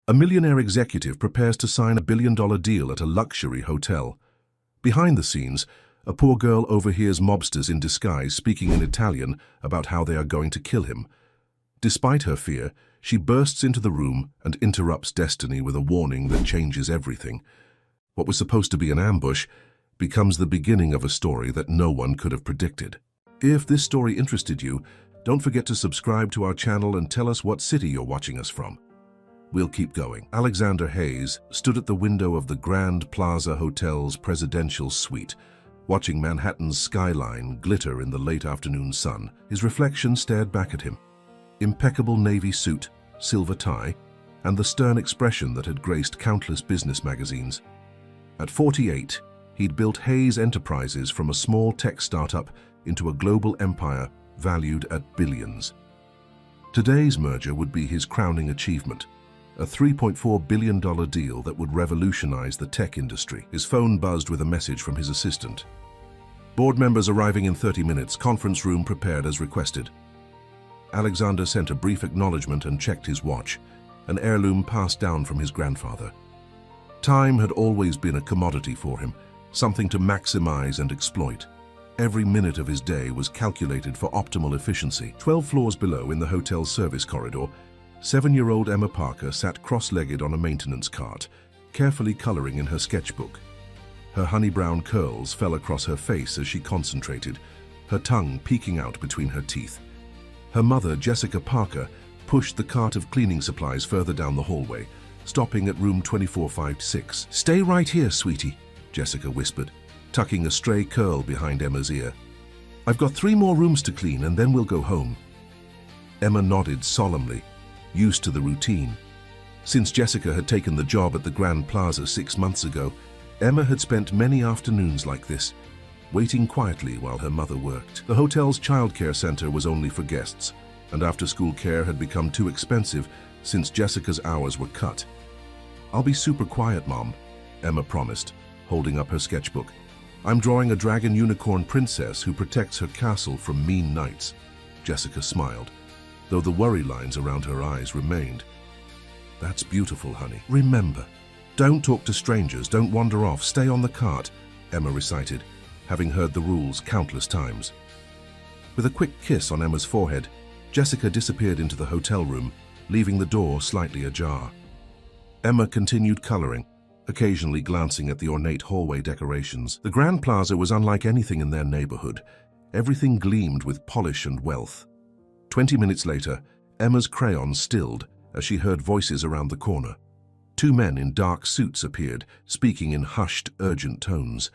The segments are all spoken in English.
A millionaire executive prepares to sign a billion-dollar deal at a luxury hotel. Behind the scenes, a poor girl overhears mobsters in disguise speaking in Italian about how they are going to kill him. Despite her fear, she bursts into the room and interrupts destiny with a warning that changes everything. What was supposed to be an ambush becomes the beginning of a story that no one could have predicted. If this story interested you, don't forget to subscribe to our channel and tell us what city you're watching us from. We'll keep going. Alexander Hayes stood at the window of the Grand Plaza Hotel's presidential suite, watching Manhattan's skyline glitter in the late afternoon sun. His reflection stared back at him. Impeccable navy suit, silver tie, and the stern expression that had graced countless business magazines. At 48, he'd built Hayes Enterprises from a small tech startup into a global empire valued at billions. Today's merger would be his crowning achievement, a $3.4 billion deal that would revolutionize the tech industry. His phone buzzed with a message from his assistant. Board members arriving in 30 minutes, conference room prepared as requested. Alexander sent a brief acknowledgement and checked his watch, an heirloom passed down from his grandfather. Time had always been a commodity for him, something to maximize and exploit. Every minute of his day was calculated for optimal efficiency. 12 floors below in the hotel's service corridor, 7-year-old Emma Parker sat cross-legged on a maintenance cart, carefully coloring in her sketchbook. Her honey-brown curls fell across her face as she concentrated, her tongue peeking out between her teeth. Her mother, Jessica Parker, pushed the cart of cleaning supplies further down the hallway, stopping at room 2456. "Stay right here, sweetie," Jessica whispered, tucking a stray curl behind Emma's ear. "I've got 3 more rooms to clean and then we'll go home." Emma nodded solemnly, used to the routine. Since Jessica had taken the job at the Grand Plaza 6 months ago, Emma had spent many afternoons like this, waiting quietly while her mother worked. The hotel's childcare center was only for guests, and after-school care had become too expensive since Jessica's hours were cut. "I'll be super quiet, Mom," Emma promised, holding up her sketchbook. "I'm drawing a dragon unicorn princess who protects her castle from mean knights." Jessica smiled, though the worry lines around her eyes remained. "That's beautiful, honey. Remember, don't talk to strangers, don't wander off, stay on the cart," Emma recited, having heard the rules countless times. With a quick kiss on Emma's forehead, Jessica disappeared into the hotel room, leaving the door slightly ajar. Emma continued coloring, occasionally glancing at the ornate hallway decorations. The Grand Plaza was unlike anything in their neighborhood. Everything gleamed with polish and wealth. 20 minutes later, Emma's crayon stilled as she heard voices around the corner. 2 men in dark suits appeared, speaking in hushed, urgent tones.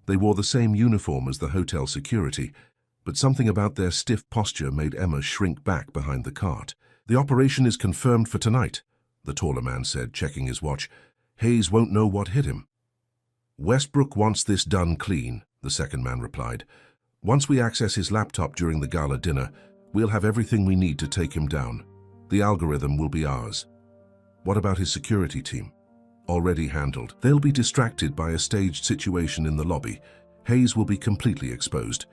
They wore the same uniform as the hotel security, but something about their stiff posture made Emma shrink back behind the cart. "The operation is confirmed for tonight," the taller man said, checking his watch. "Hayes won't know what hit him." "Westbrook wants this done clean," the second man replied. "Once we access his laptop during the gala dinner, we'll have everything we need to take him down. The algorithm will be ours." "What about his security team?" "Already handled. They'll be distracted by a staged situation in the lobby. Hayes will be completely exposed."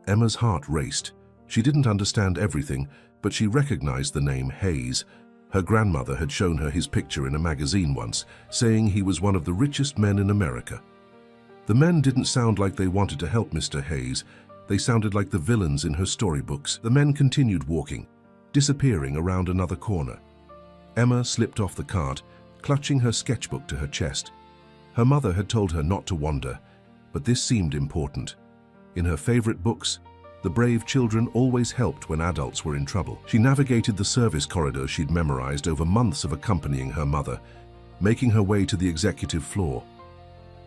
Emma's heart raced. She didn't understand everything, but she recognized the name Hayes. Her grandmother had shown her his picture in a magazine once, saying he was one of the richest men in America. The men didn't sound like they wanted to help Mr. Hayes. They sounded like the villains in her storybooks. The men continued walking, disappearing around another corner. Emma slipped off the cart, clutching her sketchbook to her chest. Her mother had told her not to wander, but this seemed important. In her favorite books, the brave children always helped when adults were in trouble. She navigated the service corridors she'd memorized over months of accompanying her mother, making her way to the executive floor.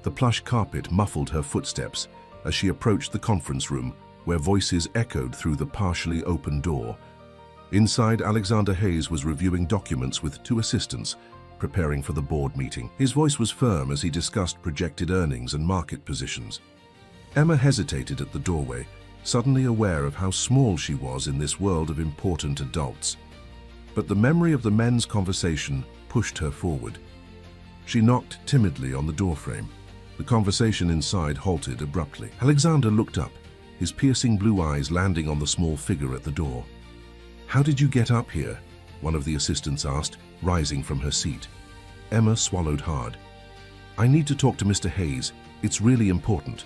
The plush carpet muffled her footsteps as she approached the conference room, where voices echoed through the partially open door. Inside, Alexander Hayes was reviewing documents with 2 assistants, preparing for the board meeting. His voice was firm as he discussed projected earnings and market positions. Emma hesitated at the doorway, suddenly aware of how small she was in this world of important adults. But the memory of the men's conversation pushed her forward. She knocked timidly on the doorframe. The conversation inside halted abruptly. Alexander looked up, his piercing blue eyes landing on the small figure at the door. "How did you get up here?" one of the assistants asked, rising from her seat. Emma swallowed hard. I need to talk to Mr. Hayes. It's really important.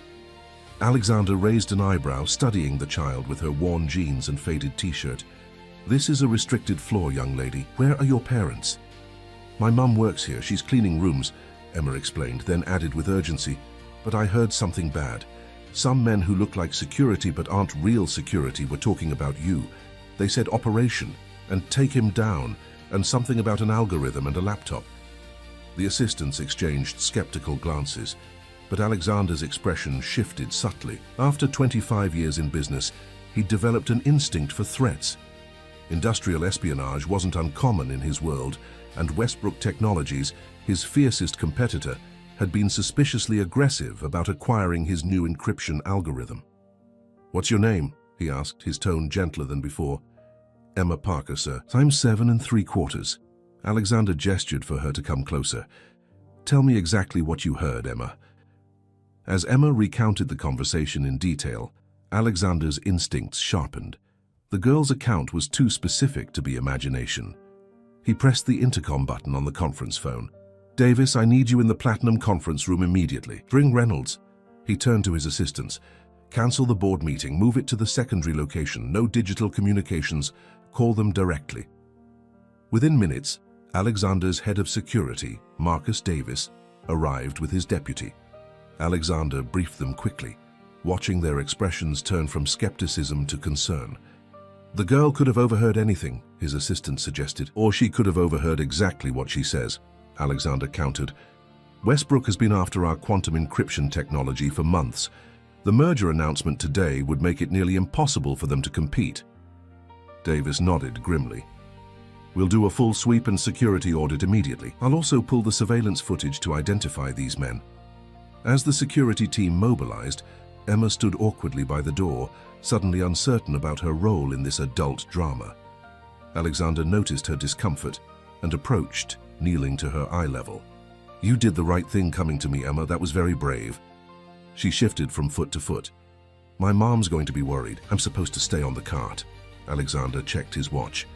Alexander raised an eyebrow, studying the child with her worn jeans and faded t-shirt. This is a restricted floor, young lady. Where are your parents? My mum works here. She's cleaning rooms, Emma explained, then added with urgency. But I heard something bad. Some men who look like security but aren't real security were talking about you. They said operation and take him down and something about an algorithm and a laptop. The assistants exchanged skeptical glances, but Alexander's expression shifted subtly. After 25 years in business, he'd developed an instinct for threats. Industrial espionage wasn't uncommon in his world, and Westbrook Technologies, his fiercest competitor, had been suspiciously aggressive about acquiring his new encryption algorithm. What's your name? He asked, his tone gentler than before. Emma Parker, sir. I'm 7 3/4. Alexander gestured for her to come closer. Tell me exactly what you heard, Emma. As Emma recounted the conversation in detail, Alexander's instincts sharpened. The girl's account was too specific to be imagination. He pressed the intercom button on the conference phone. Davis, I need you in the Platinum conference room immediately. Bring Reynolds. He turned to his assistants. Cancel the board meeting, move it to the secondary location, no digital communications, call them directly. Within minutes, Alexander's head of security, Marcus Davis, arrived with his deputy. Alexander briefed them quickly, watching their expressions turn from skepticism to concern. The girl could have overheard anything, his assistant suggested, or she could have overheard exactly what she says, Alexander countered. Westbrook has been after our quantum encryption technology for months. The merger announcement today would make it nearly impossible for them to compete. Davis nodded grimly. We'll do a full sweep and security audit immediately. I'll also pull the surveillance footage to identify these men. As the security team mobilized, Emma stood awkwardly by the door, suddenly uncertain about her role in this adult drama. Alexander noticed her discomfort and approached, kneeling to her eye level. You did the right thing coming to me, Emma. That was very brave. She shifted from foot to foot. My mom's going to be worried. I'm supposed to stay on the cart. Alexander checked his watch.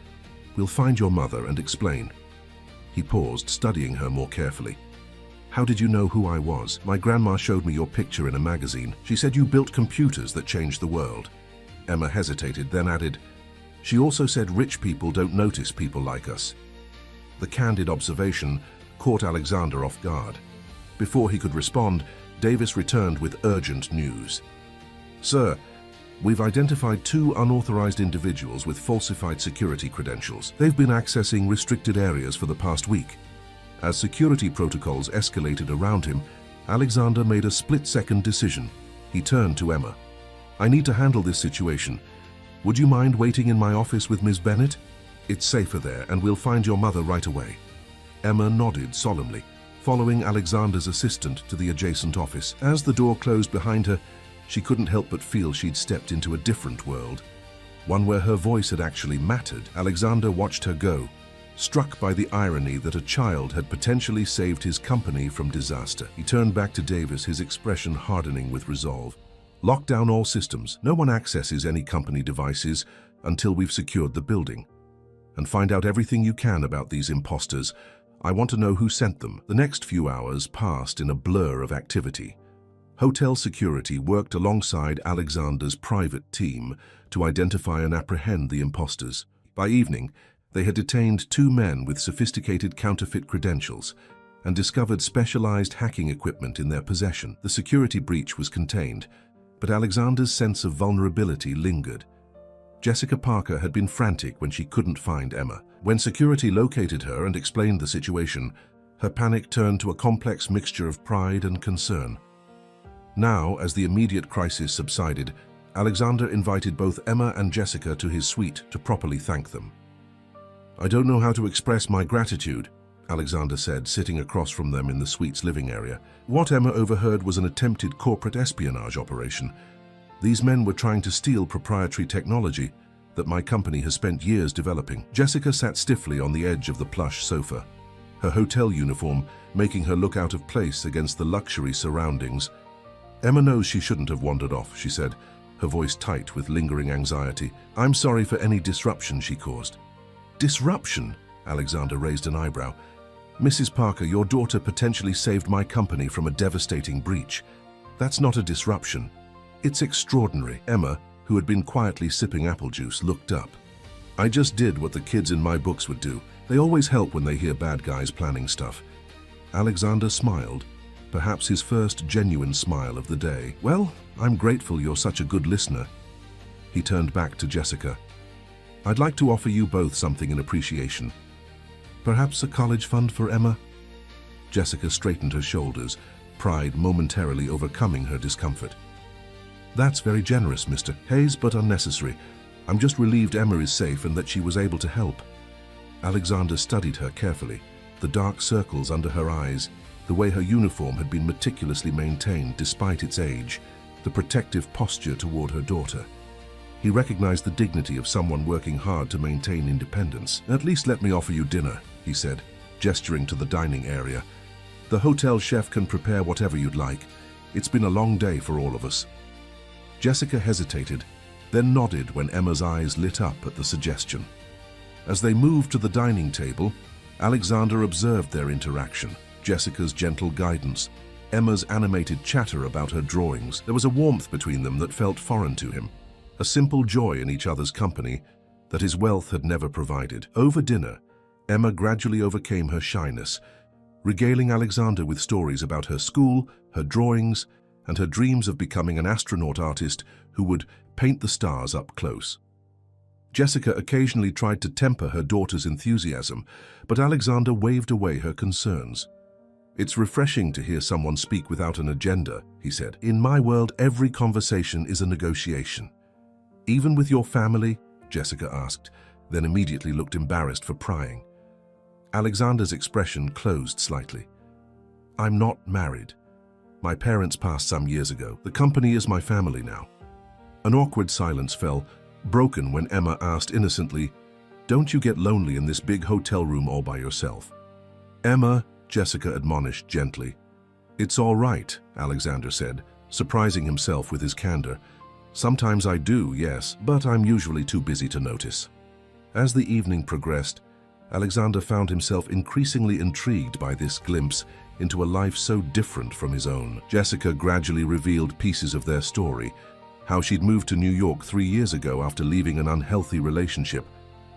We'll find your mother and explain. He paused, studying her more carefully. How did you know who I was? My grandma showed me your picture in a magazine. She said you built computers that changed the world. Emma hesitated, then added, she also said rich people don't notice people like us. The candid observation caught Alexander off guard. Before he could respond, Davis returned with urgent news. Sir, we've identified 2 unauthorized individuals with falsified security credentials. They've been accessing restricted areas for the past week. As security protocols escalated around him, Alexander made a split-second decision. He turned to Emma. I need to handle this situation. Would you mind waiting in my office with Ms. Bennett? It's safer there, and we'll find your mother right away. Emma nodded solemnly, following Alexander's assistant to the adjacent office. As the door closed behind her, she couldn't help but feel she'd stepped into a different world, one where her voice had actually mattered. Alexander watched her go, struck by the irony that a child had potentially saved his company from disaster. He turned back to Davis, his expression hardening with resolve. Lock down all systems. No one accesses any company devices until we've secured the building. And find out everything you can about these imposters. I want to know who sent them. The next few hours passed in a blur of activity. Hotel security worked alongside Alexander's private team to identify and apprehend the imposters. By evening, they had detained 2 men with sophisticated counterfeit credentials and discovered specialized hacking equipment in their possession. The security breach was contained, but Alexander's sense of vulnerability lingered. Jessica Parker had been frantic when she couldn't find Emma. When security located her and explained the situation, her panic turned to a complex mixture of pride and concern. Now, as the immediate crisis subsided, Alexander invited both Emma and Jessica to his suite to properly thank them. I don't know how to express my gratitude, Alexander said, sitting across from them in the suite's living area. What Emma overheard was an attempted corporate espionage operation. These men were trying to steal proprietary technology that my company has spent years developing. Jessica sat stiffly on the edge of the plush sofa, her hotel uniform making her look out of place against the luxury surroundings. Emma knows she shouldn't have wandered off, she said, her voice tight with lingering anxiety. I'm sorry for any disruption she caused. Disruption? Alexander raised an eyebrow. Mrs. Parker, your daughter potentially saved my company from a devastating breach. That's not a disruption. It's extraordinary. Emma, who had been quietly sipping apple juice, looked up. I just did what the kids in my books would do. They always help when they hear bad guys planning stuff. Alexander smiled, perhaps his first genuine smile of the day. Well, I'm grateful you're such a good listener. He turned back to Jessica. I'd like to offer you both something in appreciation. Perhaps a college fund for Emma? Jessica straightened her shoulders, pride momentarily overcoming her discomfort. That's very generous, Mr. Hayes, but unnecessary. I'm just relieved Emma is safe and that she was able to help. Alexander studied her carefully, the dark circles under her eyes, the way her uniform had been meticulously maintained despite its age, the protective posture toward her daughter. He recognized the dignity of someone working hard to maintain independence. At least let me offer you dinner, he said, gesturing to the dining area. The hotel chef can prepare whatever you'd like. It's been a long day for all of us. Jessica hesitated, then nodded when Emma's eyes lit up at the suggestion. As they moved to the dining table, Alexander observed their interaction, Jessica's gentle guidance, Emma's animated chatter about her drawings. There was a warmth between them that felt foreign to him, a simple joy in each other's company that his wealth had never provided. Over dinner, Emma gradually overcame her shyness, regaling Alexander with stories about her school, her drawings, and her dreams of becoming an astronaut artist who would paint the stars up close. Jessica occasionally tried to temper her daughter's enthusiasm, but Alexander waved away her concerns. It's refreshing to hear someone speak without an agenda, he said. In my world, every conversation is a negotiation. Even with your family? Jessica asked, then immediately looked embarrassed for prying. Alexander's expression closed slightly. I'm not married. My parents passed some years ago. The company is my family now. An awkward silence fell, broken when Emma asked innocently, Don't you get lonely in this big hotel room all by yourself? Emma, Jessica admonished gently. It's all right, Alexander said, surprising himself with his candor. Sometimes I do, yes, but I'm usually too busy to notice. As the evening progressed, Alexander found himself increasingly intrigued by this glimpse into a life so different from his own. Jessica gradually revealed pieces of their story, how she'd moved to New York 3 years ago after leaving an unhealthy relationship,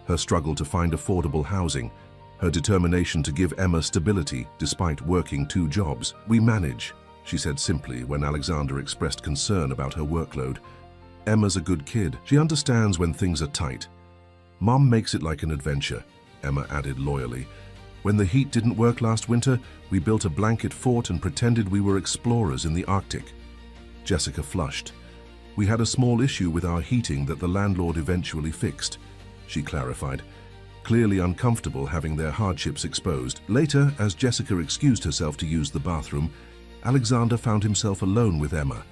her struggle to find affordable housing, her determination to give Emma stability despite working 2 jobs. We manage, she said simply when Alexander expressed concern about her workload. Emma's a good kid. She understands when things are tight. Mom makes it like an adventure, Emma added loyally. When the heat didn't work last winter, we built a blanket fort and pretended we were explorers in the Arctic. Jessica flushed. We had a small issue with our heating that the landlord eventually fixed, she clarified, clearly uncomfortable having their hardships exposed. Later, as Jessica excused herself to use the bathroom, Alexander found himself alone with Emma.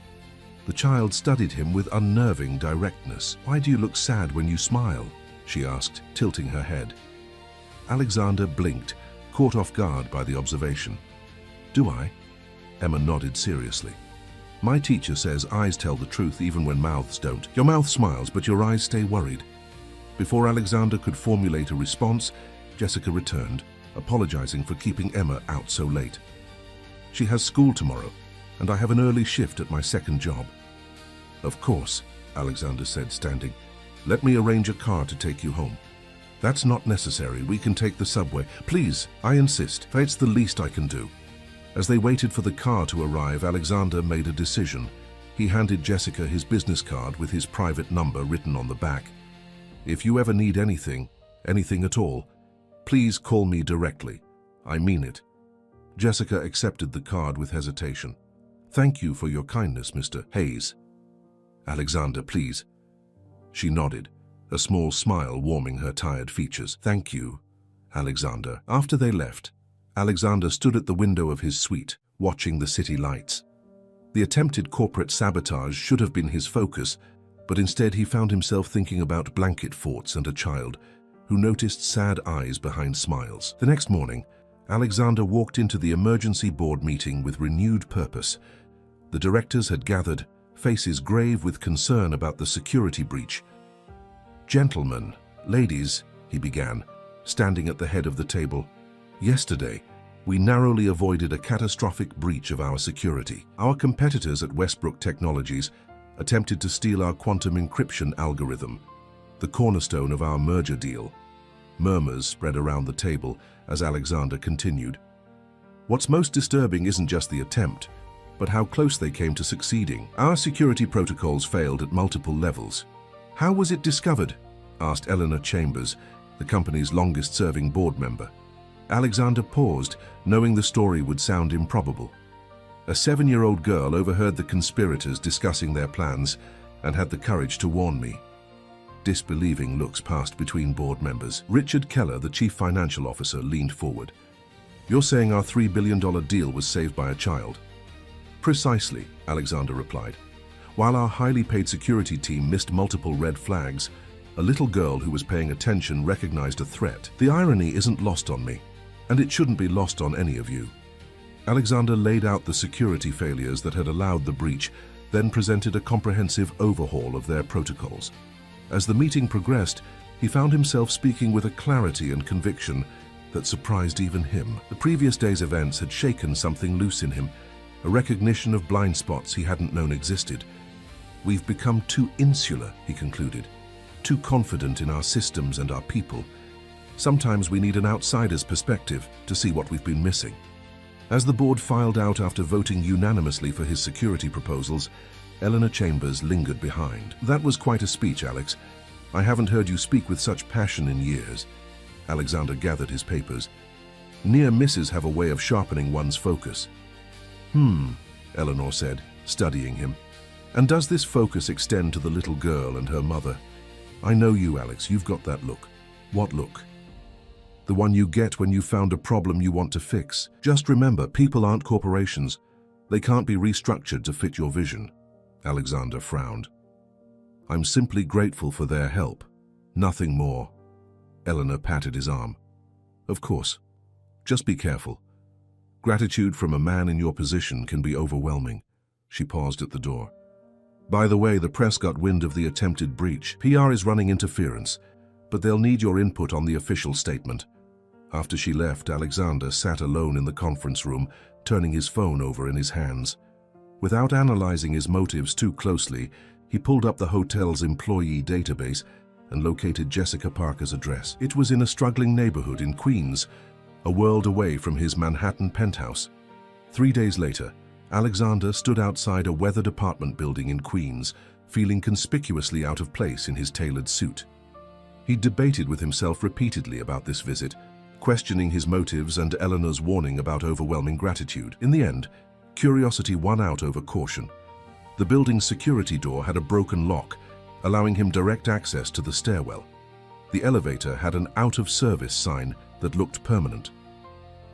The child studied him with unnerving directness. Why do you look sad when you smile? She asked, tilting her head. Alexander blinked, caught off guard by the observation. Do I? Emma nodded seriously. My teacher says eyes tell the truth even when mouths don't. Your mouth smiles, but your eyes stay worried. Before Alexander could formulate a response, Jessica returned, apologizing for keeping Emma out so late. She has school tomorrow, and I have an early shift at my second job. Of course, Alexander said, standing. Let me arrange a car to take you home. That's not necessary. We can take the subway. Please, I insist. It's the least I can do. As they waited for the car to arrive, Alexander made a decision. He handed Jessica his business card with his private number written on the back. If you ever need anything at all, please call me directly. I mean it. Jessica accepted the card with hesitation. Thank you for your kindness, Mr. Hayes. Alexander, please. She nodded, a small smile warming her tired features. Thank you, Alexander. After they left, Alexander stood at the window of his suite, watching the city lights. The attempted corporate sabotage should have been his focus, but instead he found himself thinking about blanket forts and a child who noticed sad eyes behind smiles. The next morning, Alexander walked into the emergency board meeting with renewed purpose. The directors had gathered, faces grave with concern about the security breach. Gentlemen, ladies, he began, standing at the head of the table. Yesterday, we narrowly avoided a catastrophic breach of our security. Our competitors at Westbrook Technologies attempted to steal our quantum encryption algorithm, the cornerstone of our merger deal. Murmurs spread around the table as Alexander continued. What's most disturbing isn't just the attempt, but how close they came to succeeding. Our security protocols failed at multiple levels. How was it discovered? Asked Eleanor Chambers, the company's longest-serving board member. Alexander paused, knowing the story would sound improbable. A 7-year-old girl overheard the conspirators discussing their plans and had the courage to warn me. Disbelieving looks passed between board members. Richard Keller, the chief financial officer, leaned forward. You're saying our $3 billion deal was saved by a child? Precisely, Alexander replied. While our highly paid security team missed multiple red flags, a little girl who was paying attention recognized a threat. The irony isn't lost on me, and it shouldn't be lost on any of you. Alexander laid out the security failures that had allowed the breach, then presented a comprehensive overhaul of their protocols. As the meeting progressed, he found himself speaking with a clarity and conviction that surprised even him. The previous day's events had shaken something loose in him, a recognition of blind spots he hadn't known existed. We've become too insular, he concluded, too confident in our systems and our people. Sometimes we need an outsider's perspective to see what we've been missing. As the board filed out after voting unanimously for his security proposals, Eleanor Chambers lingered behind. That was quite a speech, Alex. I haven't heard you speak with such passion in years. Alexander gathered his papers. Near misses have a way of sharpening one's focus. Eleanor said, studying him. And does this focus extend to the little girl and her mother? I know you, Alex. You've got that look. What look? The one you get when you've found a problem you want to fix. Just remember, people aren't corporations. They can't be restructured to fit your vision. Alexander frowned. I'm simply grateful for their help. Nothing more. Eleanor patted his arm. Of course. Just be careful. Gratitude from a man in your position can be overwhelming. She paused at the door. By the way, the press got wind of the attempted breach. PR is running interference, but they'll need your input on the official statement. After she left, Alexander sat alone in the conference room, turning his phone over in his hands. Without analyzing his motives too closely, he pulled up the hotel's employee database and located Jessica Parker's address. It was in a struggling neighborhood in Queens, a world away from his Manhattan penthouse. 3 days later, Alexander stood outside a weathered apartment building in Queens, feeling conspicuously out of place in his tailored suit. He debated with himself repeatedly about this visit, questioning his motives and Eleanor's warning about overwhelming gratitude. In the end, curiosity won out over caution. The building's security door had a broken lock, allowing him direct access to the stairwell. The elevator had an out-of-service sign that looked permanent.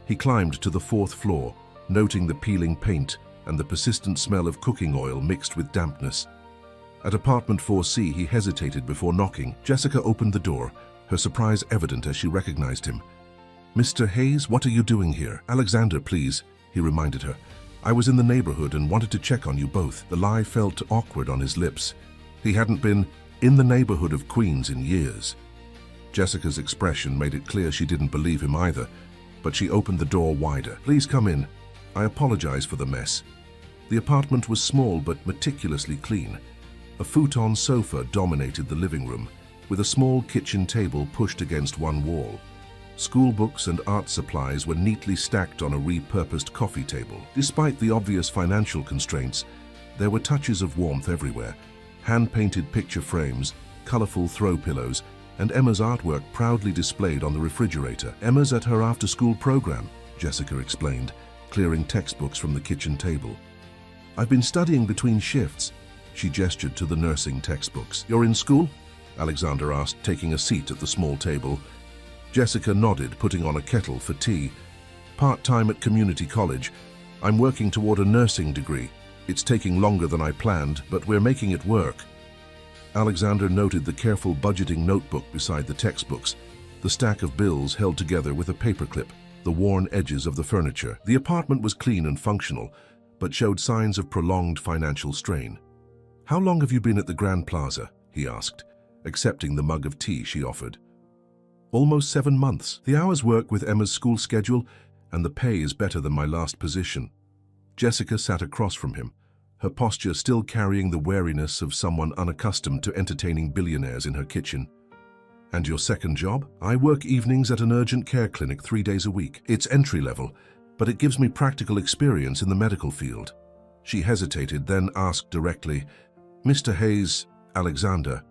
He climbed to the 4th floor, noting the peeling paint and the persistent smell of cooking oil mixed with dampness. At apartment 4C, he hesitated before knocking. Jessica opened the door, her surprise evident as she recognized him. Mr. Hayes, what are you doing here? Alexander, please, he reminded her. I was in the neighborhood and wanted to check on you both. The lie felt awkward on his lips. He hadn't been in the neighborhood of Queens in years. Jessica's expression made it clear she didn't believe him either, but she opened the door wider. Please come in. I apologize for the mess. The apartment was small but meticulously clean. A futon sofa dominated the living room, with a small kitchen table pushed against one wall. School books and art supplies were neatly stacked on a repurposed coffee table. Despite the obvious financial constraints, there were touches of warmth everywhere. Hand-painted picture frames, colorful throw pillows, and Emma's artwork proudly displayed on the refrigerator. Emma's at her after-school program, Jessica explained, clearing textbooks from the kitchen table. I've been studying between shifts. She gestured to the nursing textbooks. You're in school? Alexander asked, taking a seat at the small table. Jessica nodded, putting on a kettle for tea. Part-time at community college. I'm working toward a nursing degree. It's taking longer than I planned, but we're making it work. Alexander noted the careful budgeting notebook beside the textbooks, the stack of bills held together with a paperclip, the worn edges of the furniture. The apartment was clean and functional, but showed signs of prolonged financial strain. How long have you been at the Grand Plaza? He asked, accepting the mug of tea she offered. Almost 7 months. The hours work with Emma's school schedule, and the pay is better than my last position. Jessica sat across from him, her posture still carrying the wariness of someone unaccustomed to entertaining billionaires in her kitchen. And your second job? I work evenings at an urgent care clinic 3 days a week. It's entry-level, but it gives me practical experience in the medical field. She hesitated, then asked directly, Mr. Hayes, Alexander,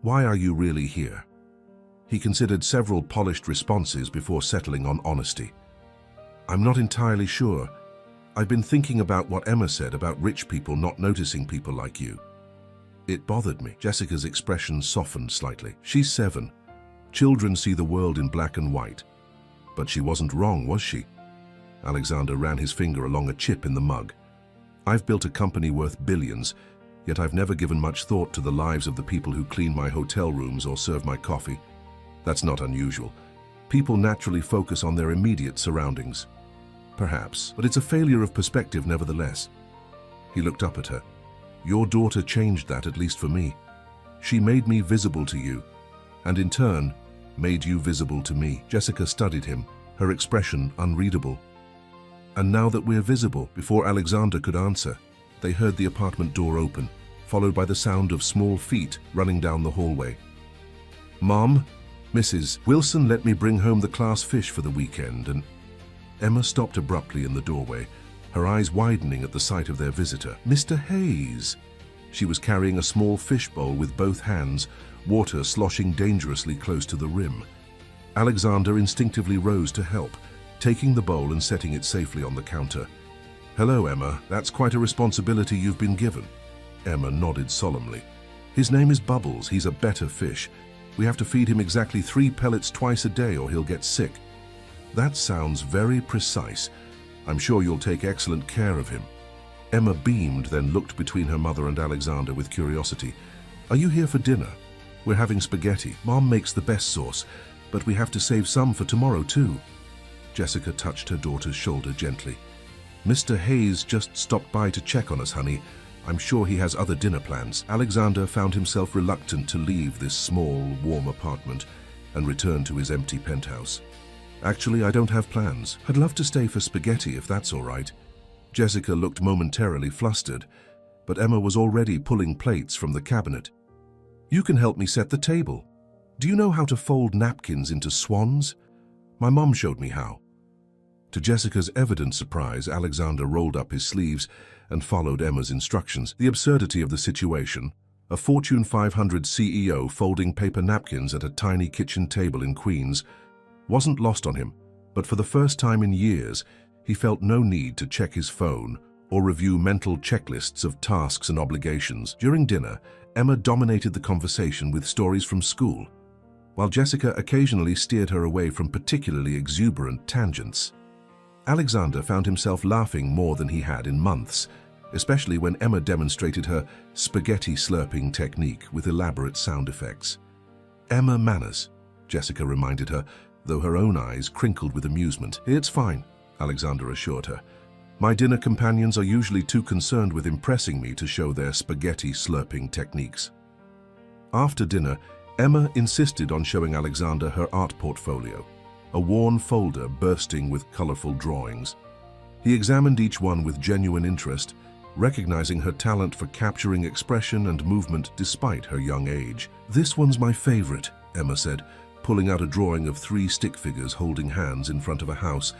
why are you really here? He considered several polished responses before settling on honesty. I'm not entirely sure. I've been thinking about what Emma said about rich people not noticing people like you. It bothered me. Jessica's expression softened slightly. She's 7. Children see the world in black and white. But she wasn't wrong, was she? Alexander ran his finger along a chip in the mug. I've built a company worth billions, yet I've never given much thought to the lives of the people who clean my hotel rooms or serve my coffee. That's not unusual. People naturally focus on their immediate surroundings. Perhaps, but it's a failure of perspective nevertheless. He looked up at her. Your daughter changed that, at least for me. She made me visible to you, and in turn, made you visible to me. Jessica studied him, her expression unreadable. And now that we're visible, before Alexander could answer, they heard the apartment door open, followed by the sound of small feet running down the hallway. Mom, Mrs. Wilson let me bring home the class fish for the weekend, and Emma stopped abruptly in the doorway, her eyes widening at the sight of their visitor. Mr. Hayes. She was carrying a small fishbowl with both hands, water sloshing dangerously close to the rim. Alexander instinctively rose to help, taking the bowl and setting it safely on the counter. Hello, Emma. That's quite a responsibility you've been given. Emma nodded solemnly. His name is Bubbles. He's a better fish. We have to feed him exactly 3 pellets twice a day or he'll get sick. That sounds very precise. I'm sure you'll take excellent care of him. Emma beamed, then looked between her mother and Alexander with curiosity. Are you here for dinner? We're having spaghetti. Mom makes the best sauce, but we have to save some for tomorrow too. Jessica touched her daughter's shoulder gently. Mr. Hayes just stopped by to check on us, honey. I'm sure he has other dinner plans. Alexander found himself reluctant to leave this small, warm apartment and return to his empty penthouse. Actually, I don't have plans. I'd love to stay for spaghetti if that's all right. Jessica looked momentarily flustered, but Emma was already pulling plates from the cabinet. You can help me set the table. Do you know how to fold napkins into swans? My mom showed me how. To Jessica's evident surprise, Alexander rolled up his sleeves and followed Emma's instructions. The absurdity of the situation, a Fortune 500 CEO folding paper napkins at a tiny kitchen table in Queens, wasn't lost on him, but for the first time in years, he felt no need to check his phone or review mental checklists of tasks and obligations. During dinner, Emma dominated the conversation with stories from school, while Jessica occasionally steered her away from particularly exuberant tangents. Alexander found himself laughing more than he had in months, especially when Emma demonstrated her spaghetti slurping technique with elaborate sound effects. Emma manners, Jessica reminded her, though her own eyes crinkled with amusement. It's fine, Alexander assured her. My dinner companions are usually too concerned with impressing me to show their spaghetti slurping techniques. After dinner, Emma insisted on showing Alexander her art portfolio, a worn folder bursting with colorful drawings. He examined each one with genuine interest, recognizing her talent for capturing expression and movement despite her young age. This one's my favorite, Emma said, pulling out a drawing of 3 stick figures holding hands in front of a house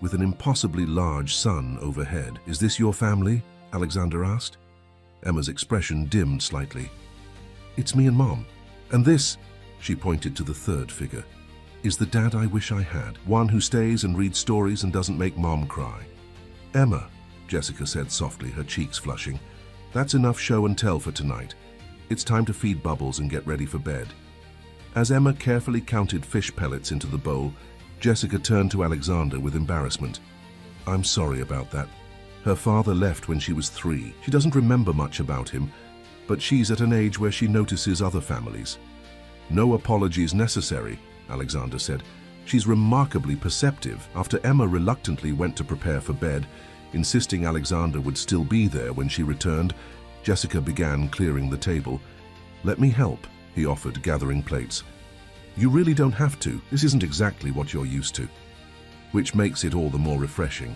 with an impossibly large sun overhead. Is this your family? Alexander asked. Emma's expression dimmed slightly. It's me and Mom. And this, she pointed to the 3rd figure, is the dad I wish I had, one who stays and reads stories and doesn't make Mom cry. Emma, Jessica said softly, her cheeks flushing, that's enough show and tell for tonight. It's time to feed Bubbles and get ready for bed. As Emma carefully counted fish pellets into the bowl, Jessica turned to Alexander with embarrassment. I'm sorry about that. Her father left when she was 3. She doesn't remember much about him, but she's at an age where she notices other families. No apologies necessary, Alexander said. She's remarkably perceptive. After Emma reluctantly went to prepare for bed, insisting Alexander would still be there when she returned, Jessica began clearing the table. Let me help, he offered, gathering plates. You really don't have to. This isn't exactly what you're used to. Which makes it all the more refreshing.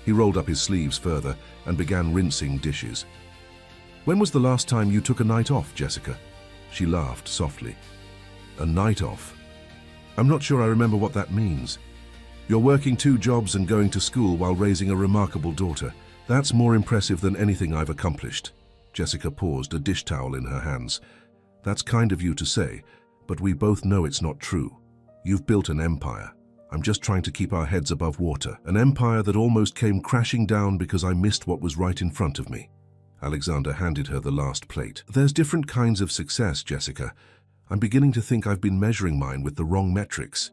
He rolled up his sleeves further and began rinsing dishes. When was the last time you took a night off, Jessica? She laughed softly. A night off? I'm not sure I remember what that means. You're working 2 jobs and going to school while raising a remarkable daughter. That's more impressive than anything I've accomplished. Jessica paused, a dish towel in her hands. That's kind of you to say, but we both know it's not true. You've built an empire. I'm just trying to keep our heads above water. An empire that almost came crashing down because I missed what was right in front of me. Alexander handed her the last plate. There's different kinds of success, Jessica. I'm beginning to think I've been measuring mine with the wrong metrics.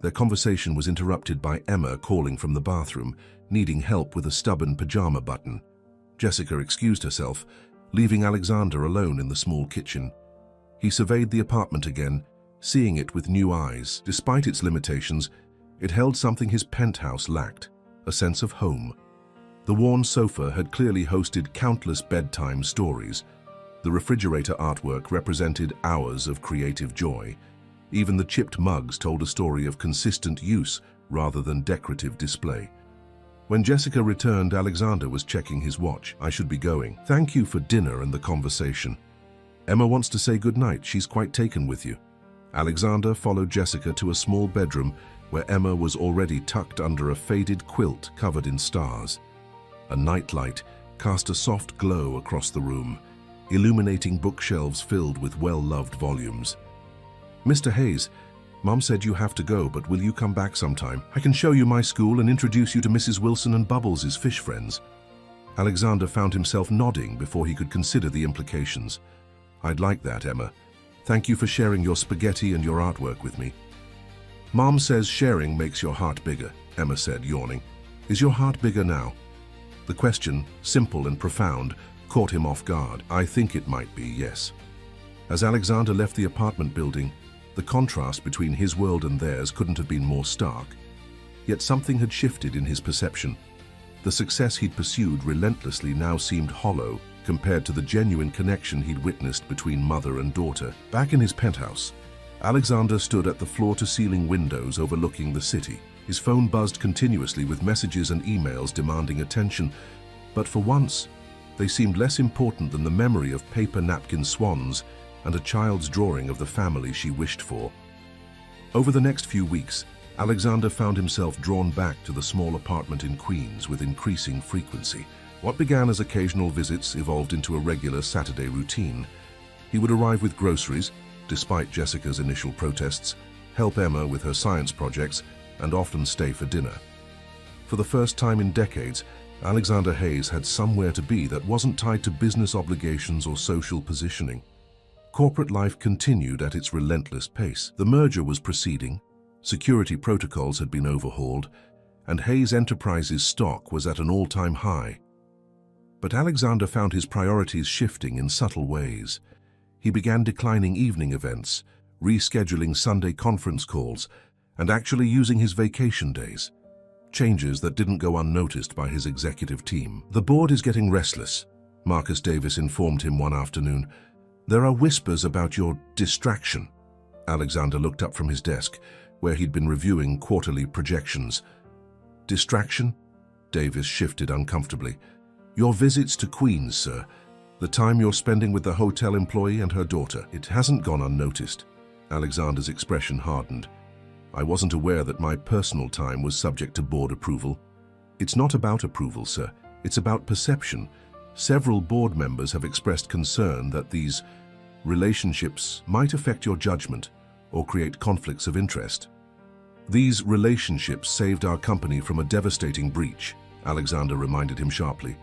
Their conversation was interrupted by Emma calling from the bathroom, needing help with a stubborn pajama button. Jessica excused herself, leaving Alexander alone in the small kitchen. He surveyed the apartment again, seeing it with new eyes. Despite its limitations, it held something his penthouse lacked, a sense of home. The worn sofa had clearly hosted countless bedtime stories. The refrigerator artwork represented hours of creative joy. Even the chipped mugs told a story of consistent use rather than decorative display. When Jessica returned, Alexander was checking his watch. I should be going. Thank you for dinner and the conversation. Emma wants to say goodnight. She's quite taken with you. Alexander followed Jessica to a small bedroom where Emma was already tucked under a faded quilt covered in stars. A nightlight cast a soft glow across the room, illuminating bookshelves filled with well-loved volumes. Mr. Hayes, Mom said you have to go, but will you come back sometime? I can show you my school and introduce you to Mrs. Wilson and Bubbles' fish friends. Alexander found himself nodding before he could consider the implications. I'd like that, Emma. Thank you for sharing your spaghetti and your artwork with me. Mom says sharing makes your heart bigger, Emma said, yawning. Is your heart bigger now? The question, simple and profound, caught him off guard. I think it might be, yes. As Alexander left the apartment building, the contrast between his world and theirs couldn't have been more stark. Yet something had shifted in his perception. The success he'd pursued relentlessly now seemed hollow compared to the genuine connection he'd witnessed between mother and daughter. Back in his penthouse, Alexander stood at the floor-to-ceiling windows overlooking the city. His phone buzzed continuously with messages and emails demanding attention, but for once, they seemed less important than the memory of paper napkin swans and a child's drawing of the family she wished for. Over the next few weeks, Alexander found himself drawn back to the small apartment in Queens with increasing frequency. What began as occasional visits evolved into a regular Saturday routine. He would arrive with groceries, despite Jessica's initial protests, help Emma with her science projects, and often stay for dinner. For the first time in decades, Alexander Hayes had somewhere to be that wasn't tied to business obligations or social positioning. Corporate life continued at its relentless pace. The merger was proceeding, security protocols had been overhauled, and Hayes Enterprises stock was at an all-time high. But Alexander found his priorities shifting in subtle ways. He began declining evening events, rescheduling Sunday conference calls, and actually using his vacation days. Changes that didn't go unnoticed by his executive team. The board is getting restless, Marcus Davis informed him one afternoon. There are whispers about your distraction. Alexander looked up from his desk, where he'd been reviewing quarterly projections. Distraction? Davis shifted uncomfortably. Your visits to Queens, sir. The time you're spending with the hotel employee and her daughter. It hasn't gone unnoticed. Alexander's expression hardened. I wasn't aware that my personal time was subject to board approval. It's not about approval, sir. It's about perception. Several board members have expressed concern that these relationships might affect your judgment or create conflicts of interest. These relationships saved our company from a devastating breach, Alexander reminded him sharply,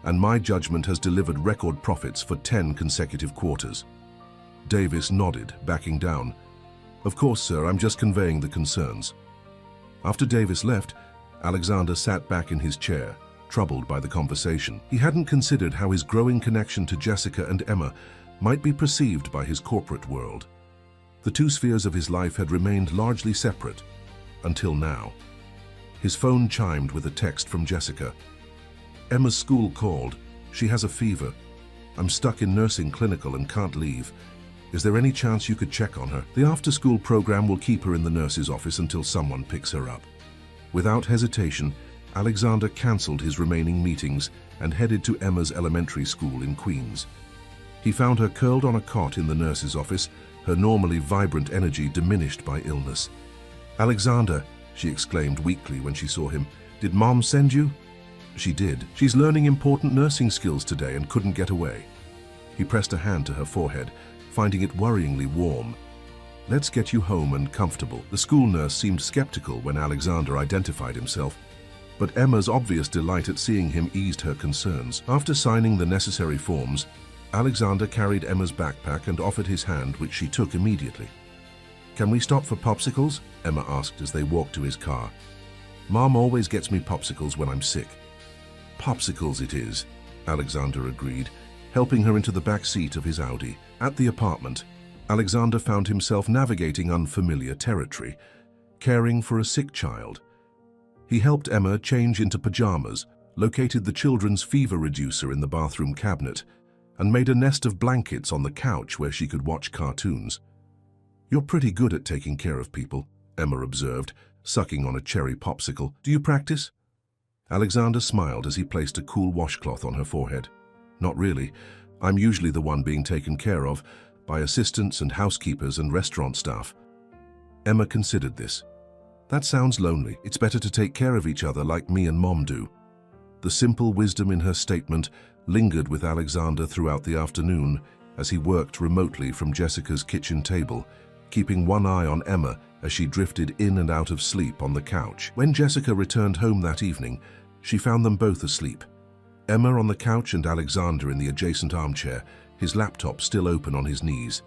and my judgment has delivered record profits for 10 consecutive quarters. Davis nodded, backing down. Of course, sir, I'm just conveying the concerns. After Davis left, Alexander sat back in his chair, troubled by the conversation. He hadn't considered how his growing connection to Jessica and Emma might be perceived by his corporate world. The two spheres of his life had remained largely separate, until now. His phone chimed with a text from Jessica. Emma's school called. She has a fever. I'm stuck in nursing clinical and can't leave. Is there any chance you could check on her? The after-school program will keep her in the nurse's office until someone picks her up. Without hesitation, Alexander cancelled his remaining meetings and headed to Emma's elementary school in Queens. He found her curled on a cot in the nurse's office, her normally vibrant energy diminished by illness. "Alexander," she exclaimed weakly when she saw him, "did Mom send you?" "She did. She's learning important nursing skills today and couldn't get away." He pressed a hand to her forehead, finding it worryingly warm. "Let's get you home and comfortable." The school nurse seemed skeptical when Alexander identified himself, but Emma's obvious delight at seeing him eased her concerns. After signing the necessary forms, Alexander carried Emma's backpack and offered his hand, which she took immediately. "Can we stop for popsicles?" Emma asked as they walked to his car. "Mom always gets me popsicles when I'm sick." "Popsicles it is," Alexander agreed, helping her into the back seat of his Audi. At the apartment, Alexander found himself navigating unfamiliar territory, caring for a sick child. He helped Emma change into pajamas, located the children's fever reducer in the bathroom cabinet, and made a nest of blankets on the couch where she could watch cartoons. "You're pretty good at taking care of people," Emma observed, sucking on a cherry popsicle. "Do you practice?" Alexander smiled as he placed a cool washcloth on her forehead. "Not really. I'm usually the one being taken care of by assistants and housekeepers and restaurant staff." Emma considered this. "That sounds lonely. It's better to take care of each other like me and Mom do." The simple wisdom in her statement lingered with Alexander throughout the afternoon as he worked remotely from Jessica's kitchen table, keeping one eye on Emma as she drifted in and out of sleep on the couch. When Jessica returned home that evening, she found them both asleep. Emma on the couch and Alexander in the adjacent armchair, his laptop still open on his knees.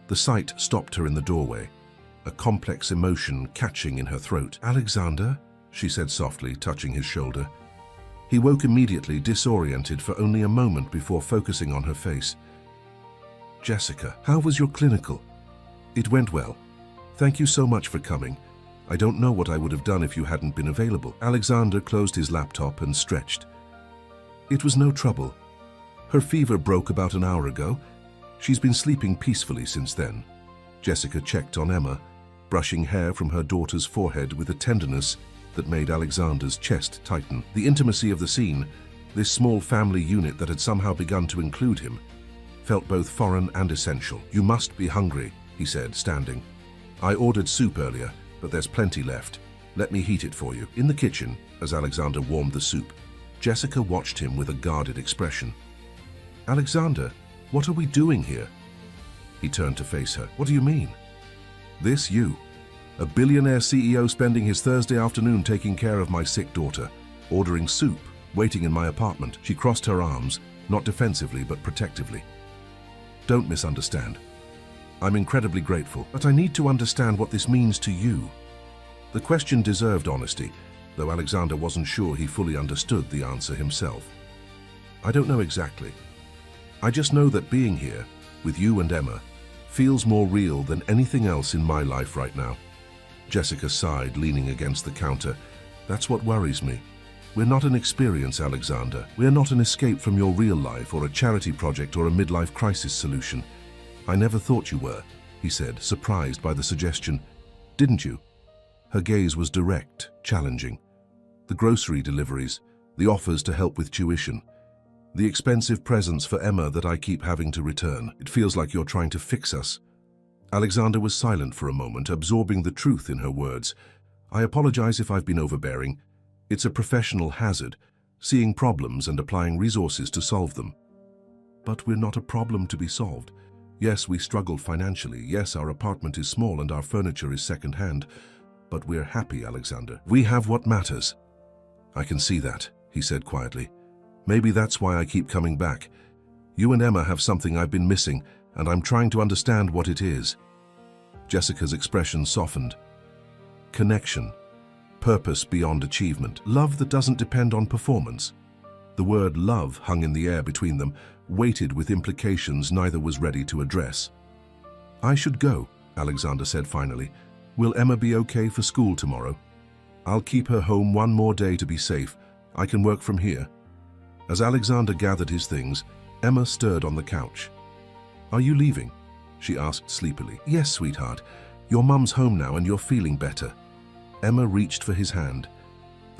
The sight stopped her in the doorway, a complex emotion catching in her throat. "Alexander," she said softly, touching his shoulder. He woke immediately, disoriented for only a moment before focusing on her face. "Jessica, how was your clinical?" "It went well. Thank you so much for coming. I don't know what I would have done if you hadn't been available." Alexander closed his laptop and stretched. "It was no trouble. Her fever broke about an hour ago. She's been sleeping peacefully since then." Jessica checked on Emma, brushing hair from her daughter's forehead with a tenderness that made Alexander's chest tighten. The intimacy of the scene, this small family unit that had somehow begun to include him, felt both foreign and essential. "You must be hungry," he said, standing. "I ordered soup earlier, but there's plenty left. Let me heat it for you." In the kitchen, as Alexander warmed the soup, Jessica watched him with a guarded expression. "Alexander, what are we doing here?" He turned to face her. "What do you mean?" "This you. A billionaire CEO spending his Thursday afternoon taking care of my sick daughter, ordering soup, waiting in my apartment." She crossed her arms, not defensively but protectively. "Don't misunderstand. I'm incredibly grateful, but I need to understand what this means to you." The question deserved honesty, though Alexander wasn't sure he fully understood the answer himself. "I don't know exactly. I just know that being here, with you and Emma, feels more real than anything else in my life right now." Jessica sighed, leaning against the counter. "That's what worries me. We're not an experience, Alexander. We're not an escape from your real life or a charity project or a midlife crisis solution." "I never thought you were," he said, surprised by the suggestion. "Didn't you?" Her gaze was direct, challenging. "The grocery deliveries, the offers to help with tuition, the expensive presents for Emma that I keep having to return. It feels like you're trying to fix us." Alexander was silent for a moment, absorbing the truth in her words. "I apologize if I've been overbearing. It's a professional hazard, seeing problems and applying resources to solve them." "But we're not a problem to be solved. Yes, we struggle financially. Yes, our apartment is small and our furniture is second-hand. But we're happy, Alexander. We have what matters." "I can see that," he said quietly. "Maybe that's why I keep coming back. You and Emma have something I've been missing, and I'm trying to understand what it is." Jessica's expression softened. "Connection. Purpose beyond achievement. Love that doesn't depend on performance." The word love hung in the air between them, weighted with implications neither was ready to address. "I should go," Alexander said finally. "Will Emma be okay for school tomorrow?" "I'll keep her home one more day to be safe. I can work from here." As Alexander gathered his things, Emma stirred on the couch. "Are you leaving?" she asked sleepily. Yes, sweetheart. Your mum's home now and you're feeling better. Emma reached for his hand.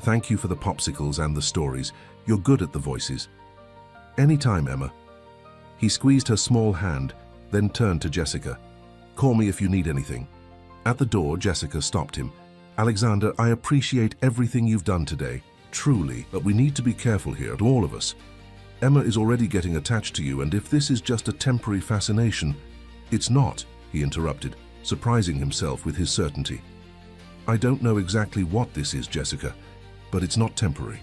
Thank you for the popsicles and the stories. You're good at the voices. Anytime, Emma. He squeezed her small hand, then turned to Jessica. Call me if you need anything. At the door, Jessica stopped him. Alexander, I appreciate everything you've done today. Truly, but we need to be careful here, all of us. Emma is already getting attached to you, and if this is just a temporary fascination... It's not, he interrupted, surprising himself with his certainty. I don't know exactly what this is, Jessica, but it's not temporary.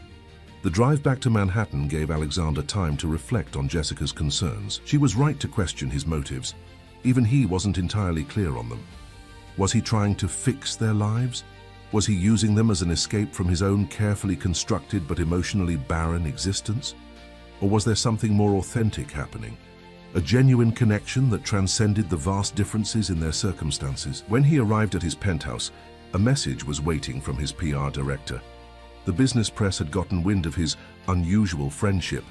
The drive back to Manhattan gave Alexander time to reflect on Jessica's concerns. She was right to question his motives. Even he wasn't entirely clear on them. Was he trying to fix their lives? Was he using them as an escape from his own carefully constructed but emotionally barren existence? Or was there something more authentic happening? A genuine connection that transcended the vast differences in their circumstances? When he arrived at his penthouse, a message was waiting from his PR director. The business press had gotten wind of his unusual friendship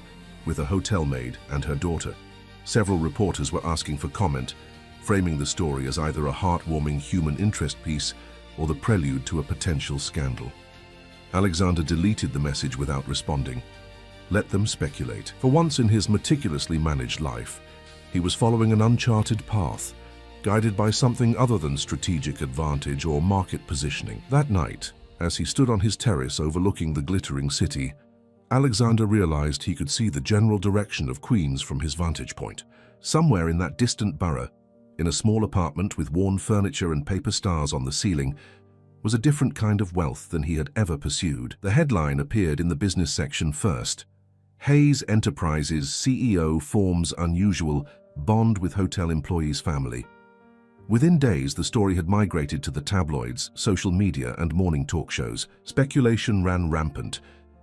with a hotel maid and her daughter. Several reporters were asking for comment, framing the story as either a heartwarming human interest piece or the prelude to a potential scandal. Alexander deleted the message without responding. Let them speculate. For once in his meticulously managed life, he was following an uncharted path, guided by something other than strategic advantage or market positioning. That night, as he stood on his terrace overlooking the glittering city, Alexander realized he could see the general direction of Queens from his vantage point. Somewhere in that distant borough, in a small apartment with worn furniture and paper stars on the ceiling, was a different kind of wealth than he had ever pursued. The headline appeared in the business section first. Hayes Enterprises CEO forms unusual bond with hotel employee's family. Within days, the story had migrated to the tabloids, social media, and morning talk shows. Speculation ran rampant.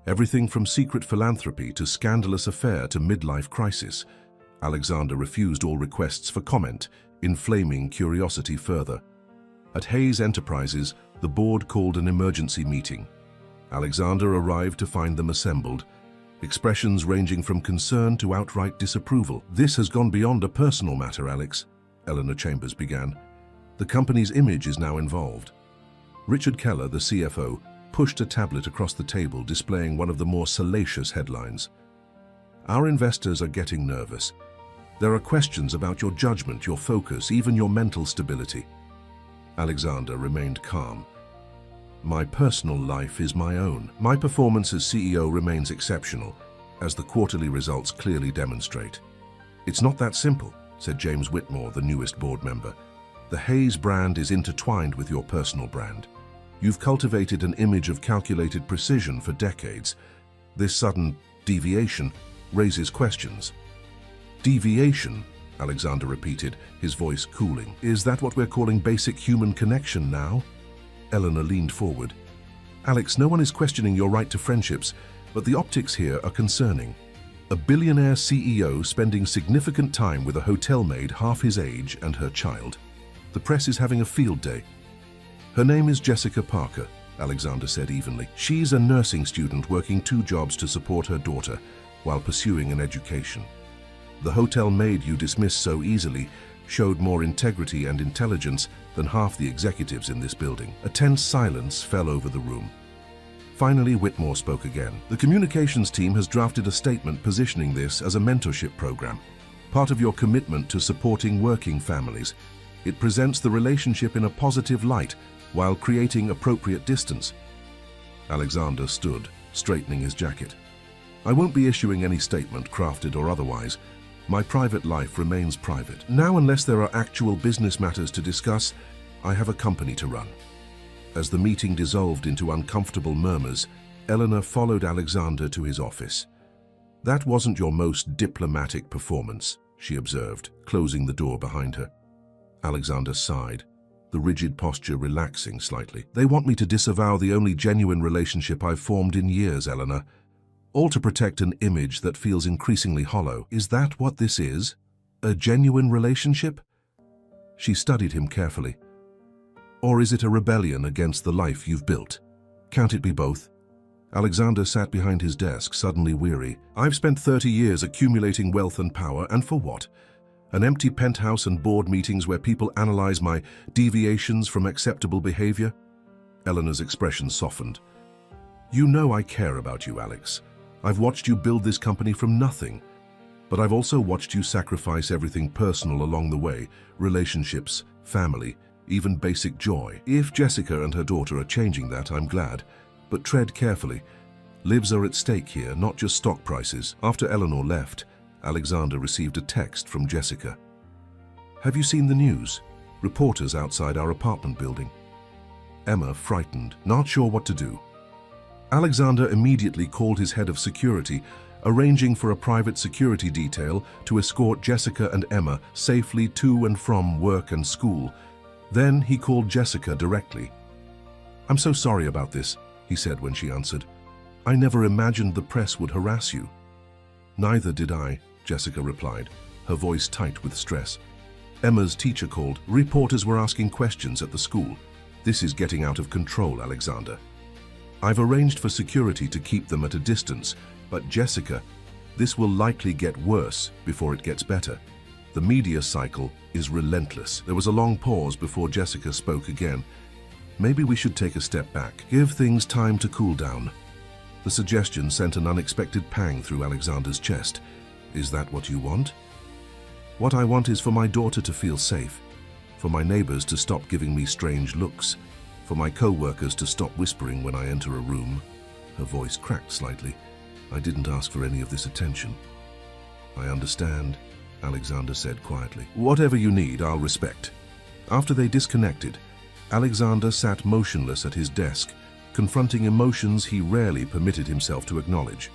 Everything from secret philanthropy to scandalous affair to midlife crisis. Alexander refused all requests for comment, inflaming curiosity further. At Hayes Enterprises, the board called an emergency meeting. Alexander arrived to find them assembled, expressions ranging from concern to outright disapproval. This has gone beyond a personal matter, Alex, Eleanor Chambers began. The company's image is now involved. Richard Keller, the CFO, pushed a tablet across the table displaying one of the more salacious headlines. Our investors are getting nervous. There are questions about your judgment, your focus, even your mental stability. Alexander remained calm. My personal life is my own. My performance as CEO remains exceptional, as the quarterly results clearly demonstrate. It's not that simple, said James Whitmore, the newest board member. The Hayes brand is intertwined with your personal brand. You've cultivated an image of calculated precision for decades. This sudden deviation raises questions. Deviation, Alexander repeated, his voice cooling. Is that what we're calling basic human connection now? Eleanor leaned forward. Alex, no one is questioning your right to friendships, but the optics here are concerning. A billionaire CEO spending significant time with a hotel maid half his age and her child. The press is having a field day. Her name is Jessica Parker, Alexander said evenly. She's a nursing student working 2 jobs to support her daughter while pursuing an education. The hotel maid you dismiss so easily showed more integrity and intelligence than half the executives in this building. A tense silence fell over the room. Finally, Whitmore spoke again. The communications team has drafted a statement positioning this as a mentorship program, part of your commitment to supporting working families. It presents the relationship in a positive light while creating appropriate distance. Alexander stood, straightening his jacket. I won't be issuing any statement, crafted or otherwise. My private life remains private. Now, unless there are actual business matters to discuss, I have a company to run. As the meeting dissolved into uncomfortable murmurs, Eleanor followed Alexander to his office. That wasn't your most diplomatic performance, she observed, closing the door behind her. Alexander sighed, the rigid posture relaxing slightly. They want me to disavow the only genuine relationship I've formed in years, Eleanor. All to protect an image that feels increasingly hollow. Is that what this is? A genuine relationship? She studied him carefully. Or is it a rebellion against the life you've built? Can't it be both? Alexander sat behind his desk, suddenly weary. I've spent 30 years accumulating wealth and power, and for what? An empty penthouse and board meetings where people analyze my deviations from acceptable behavior? Eleanor's expression softened. You know I care about you, Alex. I've watched you build this company from nothing. But I've also watched you sacrifice everything personal along the way, relationships, family, even basic joy. If Jessica and her daughter are changing that, I'm glad. But tread carefully. Lives are at stake here, not just stock prices. After Eleanor left, Alexander received a text from Jessica. Have you seen the news? Reporters outside our apartment building. Emma, frightened, not sure what to do. Alexander immediately called his head of security, arranging for a private security detail to escort Jessica and Emma safely to and from work and school. Then he called Jessica directly. I'm so sorry about this, he said when she answered. I never imagined the press would harass you. Neither did I, Jessica replied, her voice tight with stress. Emma's teacher called. Reporters were asking questions at the school. This is getting out of control, Alexander. I've arranged for security to keep them at a distance, but Jessica, this will likely get worse before it gets better. The media cycle is relentless. There was a long pause before Jessica spoke again. Maybe we should take a step back, give things time to cool down. The suggestion sent an unexpected pang through Alexander's chest. Is that what you want? What I want is for my daughter to feel safe, for my neighbors to stop giving me strange looks, for my co-workers to stop whispering when I enter a room. Her voice cracked slightly. I didn't ask for any of this attention. I understand, Alexander said quietly. Whatever you need, I'll respect. After they disconnected, Alexander sat motionless at his desk, confronting emotions he rarely permitted himself to acknowledge.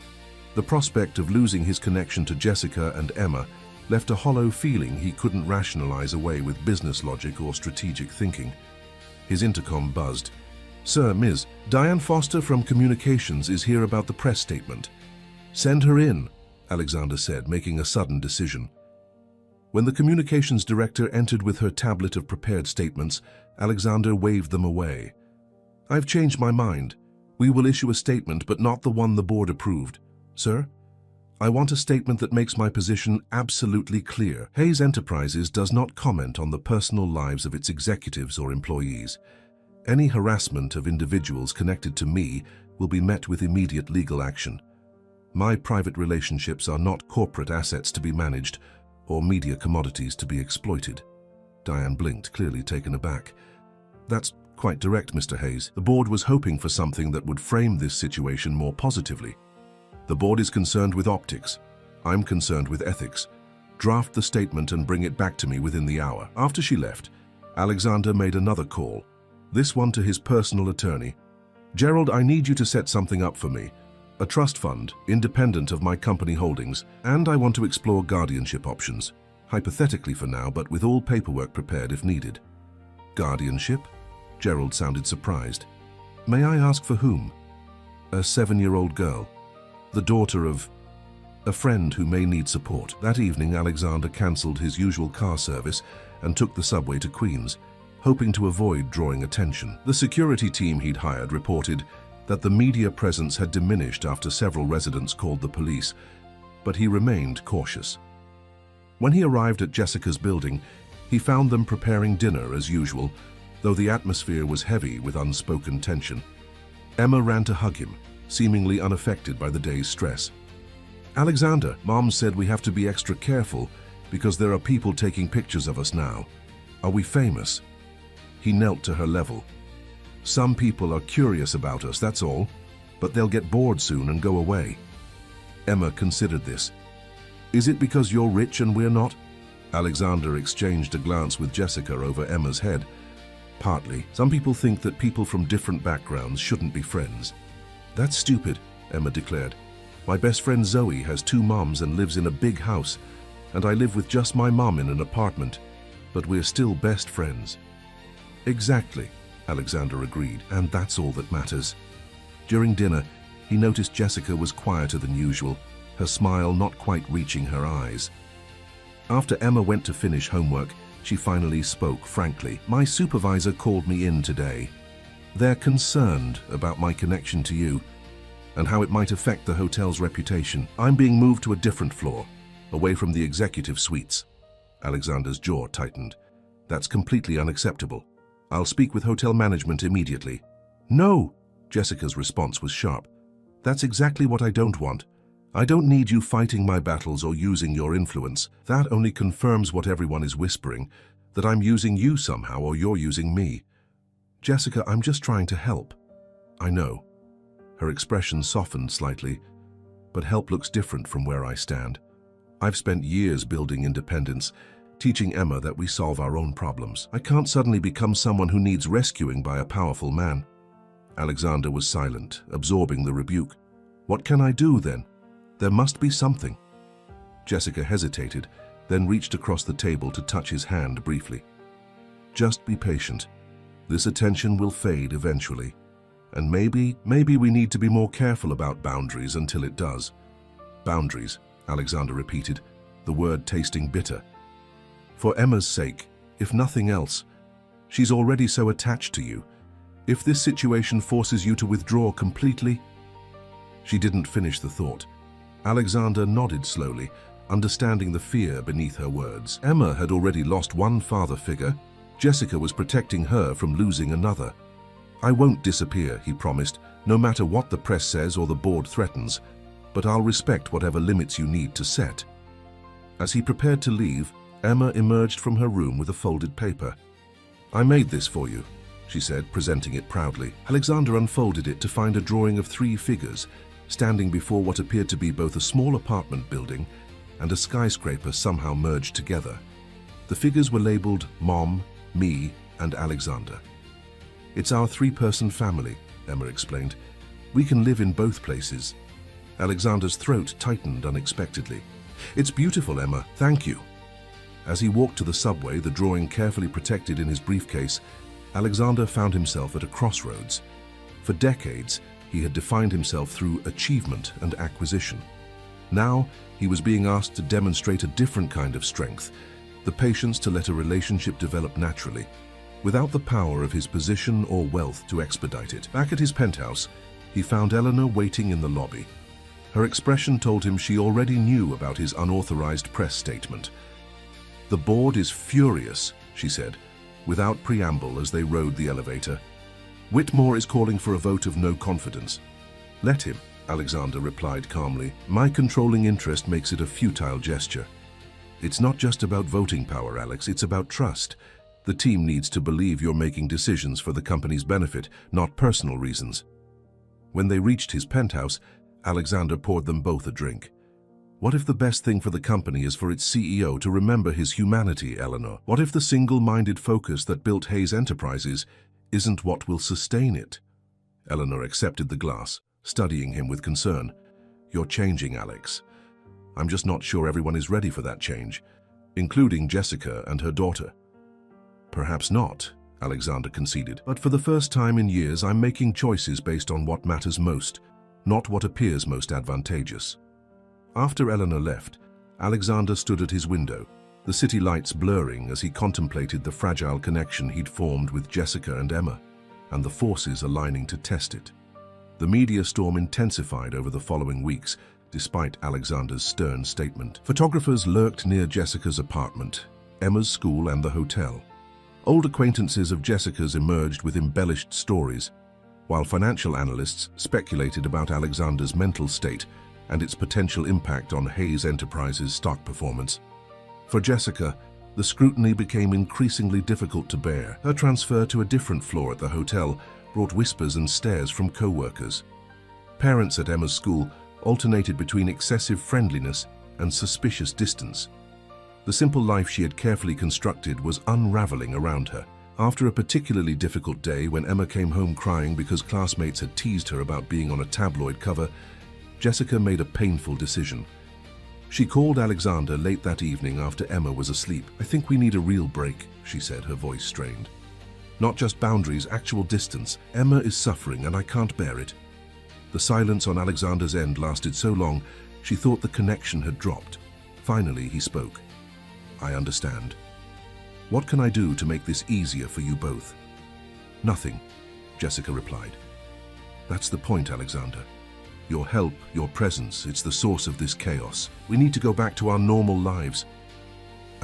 The prospect of losing his connection to Jessica and Emma left a hollow feeling he couldn't rationalize away with business logic or strategic thinking. His intercom buzzed. Sir, Ms. Diane Foster from Communications is here about the press statement. Send her in, Alexander said, making a sudden decision. When the communications director entered with her tablet of prepared statements, Alexander waved them away. I've changed my mind. We will issue a statement, but not the one the board approved. Sir, I want a statement that makes my position absolutely clear. Hayes Enterprises does not comment on the personal lives of its executives or employees. Any harassment of individuals connected to me will be met with immediate legal action. My private relationships are not corporate assets to be managed or media commodities to be exploited. Diane blinked, clearly taken aback. That's quite direct, Mr. Hayes. The board was hoping for something that would frame this situation more positively. The board is concerned with optics. I'm concerned with ethics. Draft the statement and bring it back to me within the hour. After she left, Alexander made another call, this one to his personal attorney. Gerald, I need you to set something up for me. A trust fund, independent of my company holdings, and I want to explore guardianship options. Hypothetically for now, but with all paperwork prepared if needed. Guardianship? Gerald sounded surprised. May I ask for whom? A 7-year-old girl. The daughter of a friend who may need support. That evening, Alexander cancelled his usual car service and took the subway to Queens, hoping to avoid drawing attention. The security team he'd hired reported that the media presence had diminished after several residents called the police, but he remained cautious. When he arrived at Jessica's building, he found them preparing dinner as usual, though the atmosphere was heavy with unspoken tension. Emma ran to hug him, seemingly unaffected by the day's stress. Alexander, Mom said we have to be extra careful because there are people taking pictures of us now. Are we famous? He knelt to her level. Some people are curious about us, that's all, but they'll get bored soon and go away. Emma considered this. Is it because you're rich and we're not? Alexander exchanged a glance with Jessica over Emma's head. Partly. Some people think that people from different backgrounds shouldn't be friends. That's stupid, Emma declared. My best friend Zoe has 2 moms and lives in a big house, and I live with just my mom in an apartment, but we're still best friends. Exactly, Alexander agreed, and that's all that matters. During dinner, he noticed Jessica was quieter than usual, her smile not quite reaching her eyes. After Emma went to finish homework, she finally spoke frankly. My supervisor called me in today. They're concerned about my connection to you and how it might affect the hotel's reputation. I'm being moved to a different floor, away from the executive suites. Alexander's jaw tightened. That's completely unacceptable. I'll speak with hotel management immediately. No! Jessica's response was sharp. That's exactly what I don't want. I don't need you fighting my battles or using your influence. That only confirms what everyone is whispering, that I'm using you somehow or you're using me. Jessica, I'm just trying to help. I know. Her expression softened slightly, but help looks different from where I stand. I've spent years building independence, teaching Emma that we solve our own problems. I can't suddenly become someone who needs rescuing by a powerful man. Alexander was silent, absorbing the rebuke. What can I do then? There must be something. Jessica hesitated, then reached across the table to touch his hand briefly. Just be patient. This attention will fade eventually. And maybe we need to be more careful about boundaries until it does. Boundaries, Alexander repeated, the word tasting bitter. For Emma's sake, if nothing else, she's already so attached to you. If this situation forces you to withdraw completely... She didn't finish the thought. Alexander nodded slowly, understanding the fear beneath her words. Emma had already lost one father figure. Jessica was protecting her from losing another. I won't disappear, he promised, no matter what the press says or the board threatens, but I'll respect whatever limits you need to set. As he prepared to leave, Emma emerged from her room with a folded paper. I made this for you, she said, presenting it proudly. Alexander unfolded it to find a drawing of 3 figures, standing before what appeared to be both a small apartment building and a skyscraper somehow merged together. The figures were labeled Mom, Me, and Alexander. It's our 3-person family, Emma explained. We can live in both places. Alexander's throat tightened unexpectedly. It's beautiful, Emma, thank you. As he walked to the subway, the drawing carefully protected in his briefcase, Alexander found himself at a crossroads. For decades, he had defined himself through achievement and acquisition. Now, he was being asked to demonstrate a different kind of strength, the patience to let a relationship develop naturally, without the power of his position or wealth to expedite it. Back at his penthouse, he found Eleanor waiting in the lobby. Her expression told him she already knew about his unauthorized press statement. The board is furious, she said, without preamble as they rode the elevator. Whitmore is calling for a vote of no confidence. Let him, Alexander replied calmly. My controlling interest makes it a futile gesture. It's not just about voting power, Alex, it's about trust. The team needs to believe you're making decisions for the company's benefit, not personal reasons. When they reached his penthouse, Alexander poured them both a drink. What if the best thing for the company is for its CEO to remember his humanity, Eleanor? What if the single-minded focus that built Hayes Enterprises isn't what will sustain it? Eleanor accepted the glass, studying him with concern. You're changing, Alex. I'm just not sure everyone is ready for that change, including Jessica and her daughter. Perhaps not, Alexander conceded. But for the first time in years, I'm making choices based on what matters most, not what appears most advantageous. After Eleanor left, Alexander stood at his window, the city lights blurring as he contemplated the fragile connection he'd formed with Jessica and Emma, and the forces aligning to test it. The media storm intensified over the following weeks, despite Alexander's stern statement. Photographers lurked near Jessica's apartment, Emma's school, and the hotel. Old acquaintances of Jessica's emerged with embellished stories, while financial analysts speculated about Alexander's mental state and its potential impact on Hayes Enterprises' stock performance. For Jessica, the scrutiny became increasingly difficult to bear. Her transfer to a different floor at the hotel brought whispers and stares from co-workers. Parents at Emma's school alternated between excessive friendliness and suspicious distance. The simple life she had carefully constructed was unraveling around her. After a particularly difficult day when Emma came home crying because classmates had teased her about being on a tabloid cover, Jessica made a painful decision. She called Alexander late that evening after Emma was asleep. I think we need a real break, she said, her voice strained. Not just boundaries, actual distance. Emma is suffering and I can't bear it. The silence on Alexander's end lasted so long, she thought the connection had dropped. Finally, he spoke. I understand. What can I do to make this easier for you both? Nothing, Jessica replied. That's the point, Alexander. Your help, your presence, it's the source of this chaos. We need to go back to our normal lives.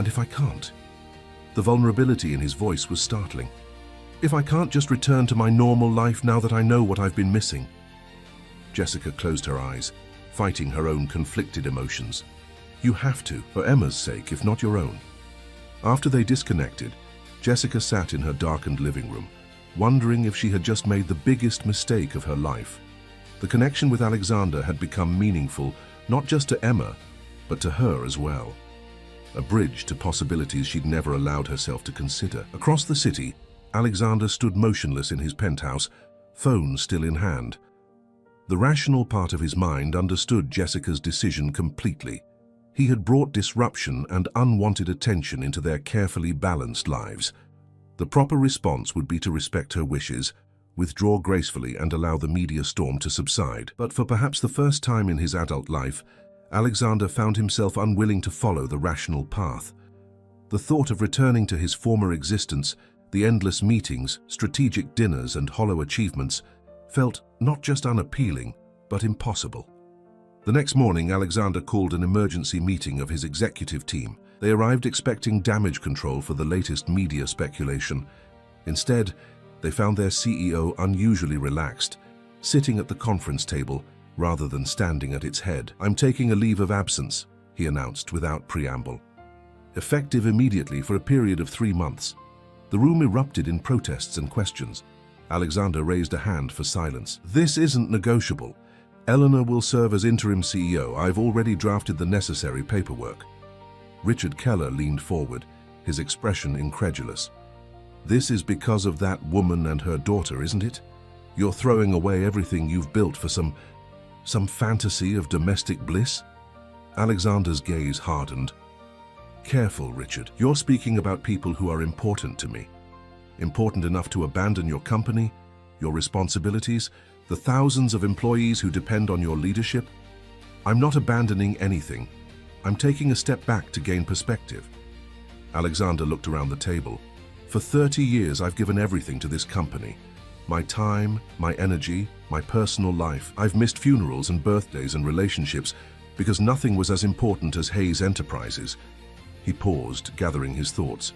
And if I can't? The vulnerability in his voice was startling. If I can't just return to my normal life now that I know what I've been missing? Jessica closed her eyes, fighting her own conflicted emotions. You have to, for Emma's sake, if not your own. After they disconnected, Jessica sat in her darkened living room, wondering if she had just made the biggest mistake of her life. The connection with Alexander had become meaningful, not just to Emma, but to her as well. A bridge to possibilities she'd never allowed herself to consider. Across the city, Alexander stood motionless in his penthouse, phone still in hand. The rational part of his mind understood Jessica's decision completely. He had brought disruption and unwanted attention into their carefully balanced lives. The proper response would be to respect her wishes, withdraw gracefully and allow the media storm to subside. But for perhaps the first time in his adult life, Alexander found himself unwilling to follow the rational path. The thought of returning to his former existence, the endless meetings, strategic dinners and hollow achievements, felt not just unappealing, but impossible. The next morning, Alexander called an emergency meeting of his executive team. They arrived expecting damage control for the latest media speculation. Instead, they found their CEO unusually relaxed, sitting at the conference table rather than standing at its head. I'm taking a leave of absence, he announced without preamble. Effective immediately for a period of 3 months. The room erupted in protests and questions. Alexander raised a hand for silence. This isn't negotiable. Eleanor will serve as interim CEO. I've already drafted the necessary paperwork. Richard Keller leaned forward, his expression incredulous. This is because of that woman and her daughter, isn't it? You're throwing away everything you've built for some fantasy of domestic bliss? Alexander's gaze hardened. Careful, Richard. You're speaking about people who are important to me. Important enough to abandon your company, your responsibilities, the thousands of employees who depend on your leadership? I'm not abandoning anything. I'm taking a step back to gain perspective. Alexander looked around the table. For 30 years, I've given everything to this company. My time, my energy, my personal life. I've missed funerals and birthdays and relationships because nothing was as important as Hayes Enterprises. He paused, gathering his thoughts.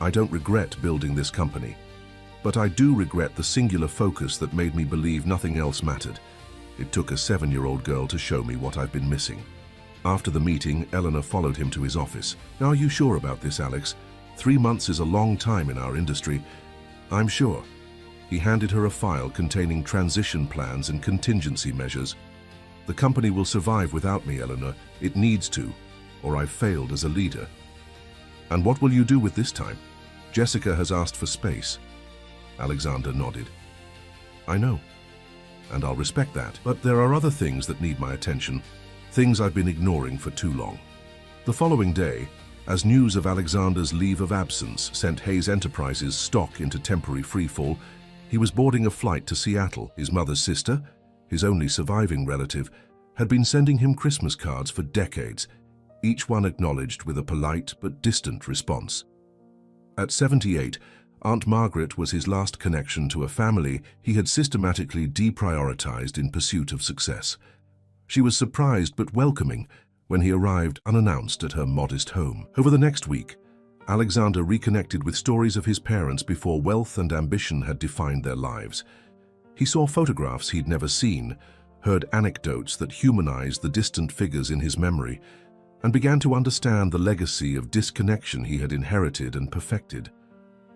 I don't regret building this company, but I do regret the singular focus that made me believe nothing else mattered. It took a 7-year-old girl to show me what I've been missing. After the meeting, Eleanor followed him to his office. Are you sure about this, Alex? 3 months is a long time in our industry. I'm sure. He handed her a file containing transition plans and contingency measures. The company will survive without me, Eleanor. It needs to, or I've failed as a leader. And what will you do with this time? Jessica has asked for space. Alexander nodded. I know, and I'll respect that. But there are other things that need my attention, things I've been ignoring for too long. The following day, as news of Alexander's leave of absence sent Hayes Enterprises stock into temporary freefall, he was boarding a flight to Seattle. His mother's sister, his only surviving relative, had been sending him Christmas cards for decades, each one acknowledged with a polite but distant response. At 78, Aunt Margaret was his last connection to a family he had systematically deprioritized in pursuit of success. She was surprised but welcoming when he arrived unannounced at her modest home. Over the next week, Alexander reconnected with stories of his parents before wealth and ambition had defined their lives. He saw photographs he'd never seen, heard anecdotes that humanized the distant figures in his memory, and began to understand the legacy of disconnection he had inherited and perfected.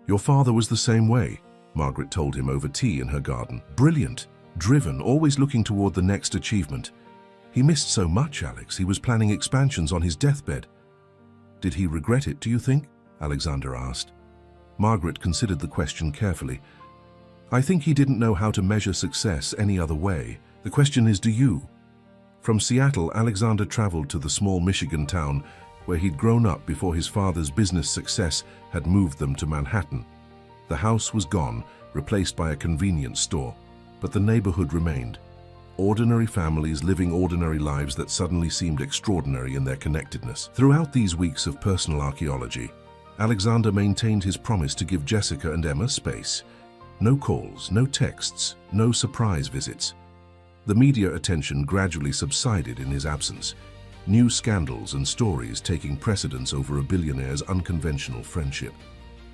Your father was the same way, Margaret told him over tea in her garden. Brilliant, driven, always looking toward the next achievement. He missed so much, Alex. He was planning expansions on his deathbed. Did he regret it, do you think? Alexander asked. Margaret considered the question carefully. I think he didn't know how to measure success any other way. The question is, do you? From Seattle, Alexander traveled to the small Michigan town where he'd grown up before his father's business success had moved them to Manhattan. The house was gone, replaced by a convenience store, but the neighborhood remained. Ordinary families living ordinary lives that suddenly seemed extraordinary in their connectedness. Throughout these weeks of personal archaeology, Alexander maintained his promise to give Jessica and Emma space. No calls, no texts, no surprise visits. The media attention gradually subsided in his absence. new scandals and stories taking precedence over a billionaire's unconventional friendship.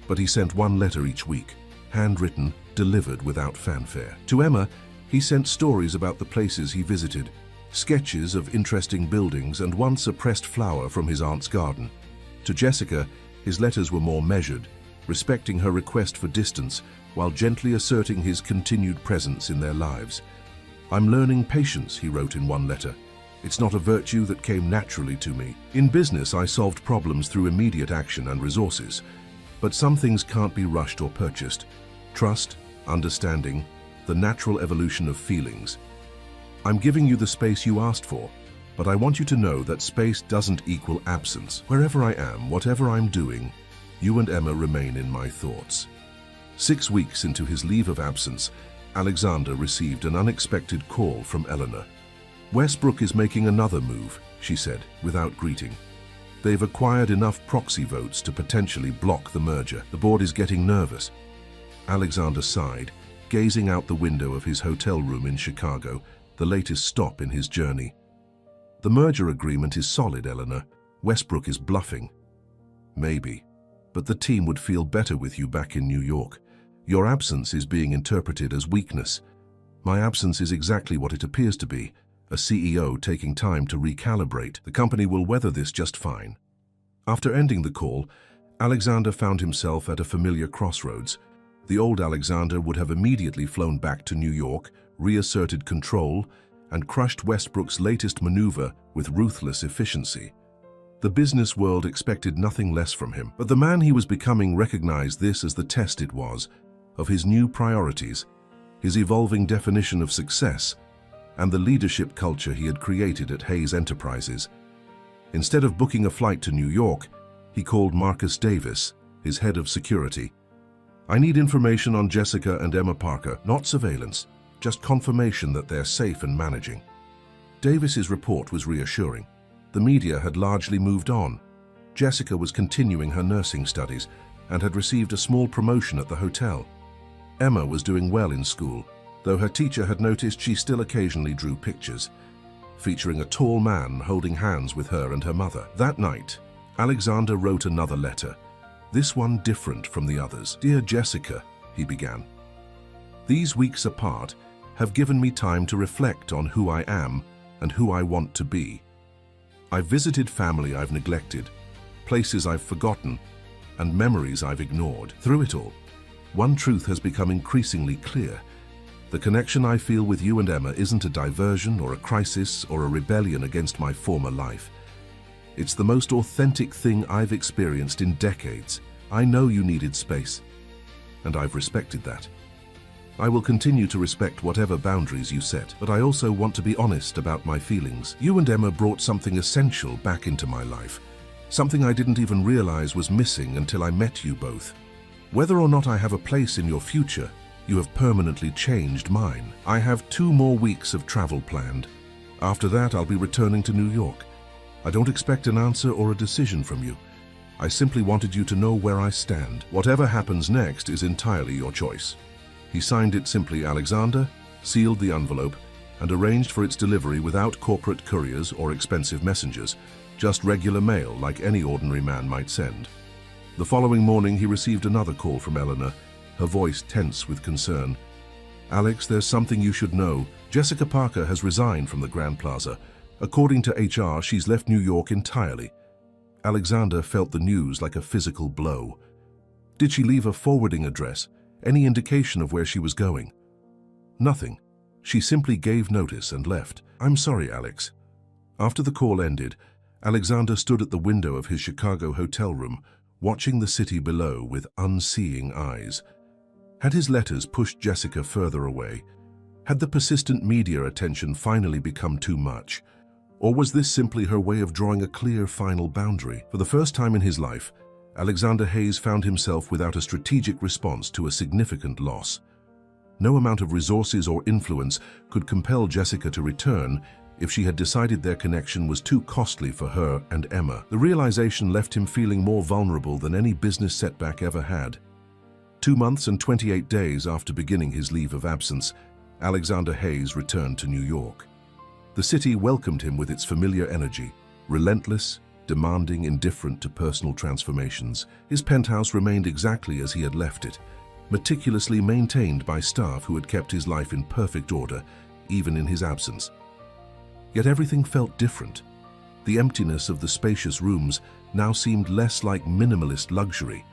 But he sent one letter each week, handwritten, delivered without fanfare. To Emma, he sent stories about the places he visited, sketches of interesting buildings, and once a pressed flower from his aunt's garden. To Jessica, his letters were more measured, respecting her request for distance while gently asserting his continued presence in their lives. "I'm learning patience," he wrote in one letter. "It's not a virtue that came naturally to me. In business, I solved problems through immediate action and resources. But some things can't be rushed or purchased. Trust, understanding, the natural evolution of feelings. I'm giving you the space you asked for, but I want you to know that space doesn't equal absence. Wherever I am, whatever I'm doing, you and Emma remain in my thoughts." 6 weeks into his leave of absence, Alexander received an unexpected call from Eleanor. "Westbrook is making another move," she said, without greeting. "They've acquired enough proxy votes to potentially block the merger. The board is getting nervous." Alexander sighed, gazing out the window of his hotel room in Chicago, the latest stop in his journey. "The merger agreement is solid, Eleanor. Westbrook is bluffing." "Maybe, but the team would feel better with you back in New York. Your absence is being interpreted as weakness. My absence is exactly what it appears to be, a CEO taking time to recalibrate. The company will weather this just fine." After ending the call, Alexander found himself at a familiar crossroads. The old Alexander would have immediately flown back to New York, reasserted control, and crushed Westbrook's latest maneuver with ruthless efficiency. The business world expected nothing less from him, but the man he was becoming recognized this as the test it was, of his new priorities, his evolving definition of success, and the leadership culture he had created at Hayes Enterprises. Instead of booking a flight to New York, he called Marcus Davis, his head of security. "I need information on Jessica and Emma Parker, not surveillance, just confirmation that they're safe and managing." Davis's report was reassuring. The media had largely moved on. Jessica was continuing her nursing studies and had received a small promotion at the hotel. Emma was doing well in school, though her teacher had noticed she still occasionally drew pictures, featuring a tall man holding hands with her and her mother. That night, Alexander wrote another letter, this one different from the others. "Dear Jessica," he began, "these weeks apart have given me time to reflect on who I am and who I want to be. I've visited family I've neglected, places I've forgotten, and memories I've ignored. Through it all, one truth has become increasingly clear. The connection I feel with you and Emma isn't a diversion or a crisis or a rebellion against my former life. It's the most authentic thing I've experienced in decades. I know you needed space, and I've respected that. I will continue to respect whatever boundaries you set, but I also want to be honest about my feelings. You and Emma brought something essential back into my life, something I didn't even realize was missing until I met you both. Whether or not I have a place in your future, you have permanently changed mine. I have 2 more weeks of travel planned. After that, I'll be returning to New York. I don't expect an answer or a decision from you. I simply wanted you to know where I stand. Whatever happens next is entirely your choice." He signed it simply Alexander, sealed the envelope, and arranged for its delivery without corporate couriers or expensive messengers, just regular mail like any ordinary man might send. The following morning, he received another call from Eleanor, her voice tense with concern. "Alex, there's something you should know. Jessica Parker has resigned from the Grand Plaza. According to HR, she's left New York entirely." Alexander felt the news like a physical blow. Did she leave a forwarding address? Any indication of where she was going? Nothing. She simply gave notice and left. "I'm sorry, Alex." After the call ended, Alexander stood at the window of his Chicago hotel room, watching the city below with unseeing eyes. Had his letters pushed Jessica further away? Had the persistent media attention finally become too much? Or was this simply her way of drawing a clear final boundary? For the first time in his life, Alexander Hayes found himself without a strategic response to a significant loss. No amount of resources or influence could compel Jessica to return if she had decided their connection was too costly for her and Emma. The realization left him feeling more vulnerable than any business setback ever had. 2 months and 28 days after beginning his leave of absence, Alexander Hayes returned to New York. The city welcomed him with its familiar energy, Relentless, demanding, indifferent to personal transformations, his penthouse remained exactly as he had left it, meticulously maintained by staff who had kept his life in perfect order, even in his absence. Yet everything felt different. The emptiness of the spacious rooms now seemed less like minimalist luxury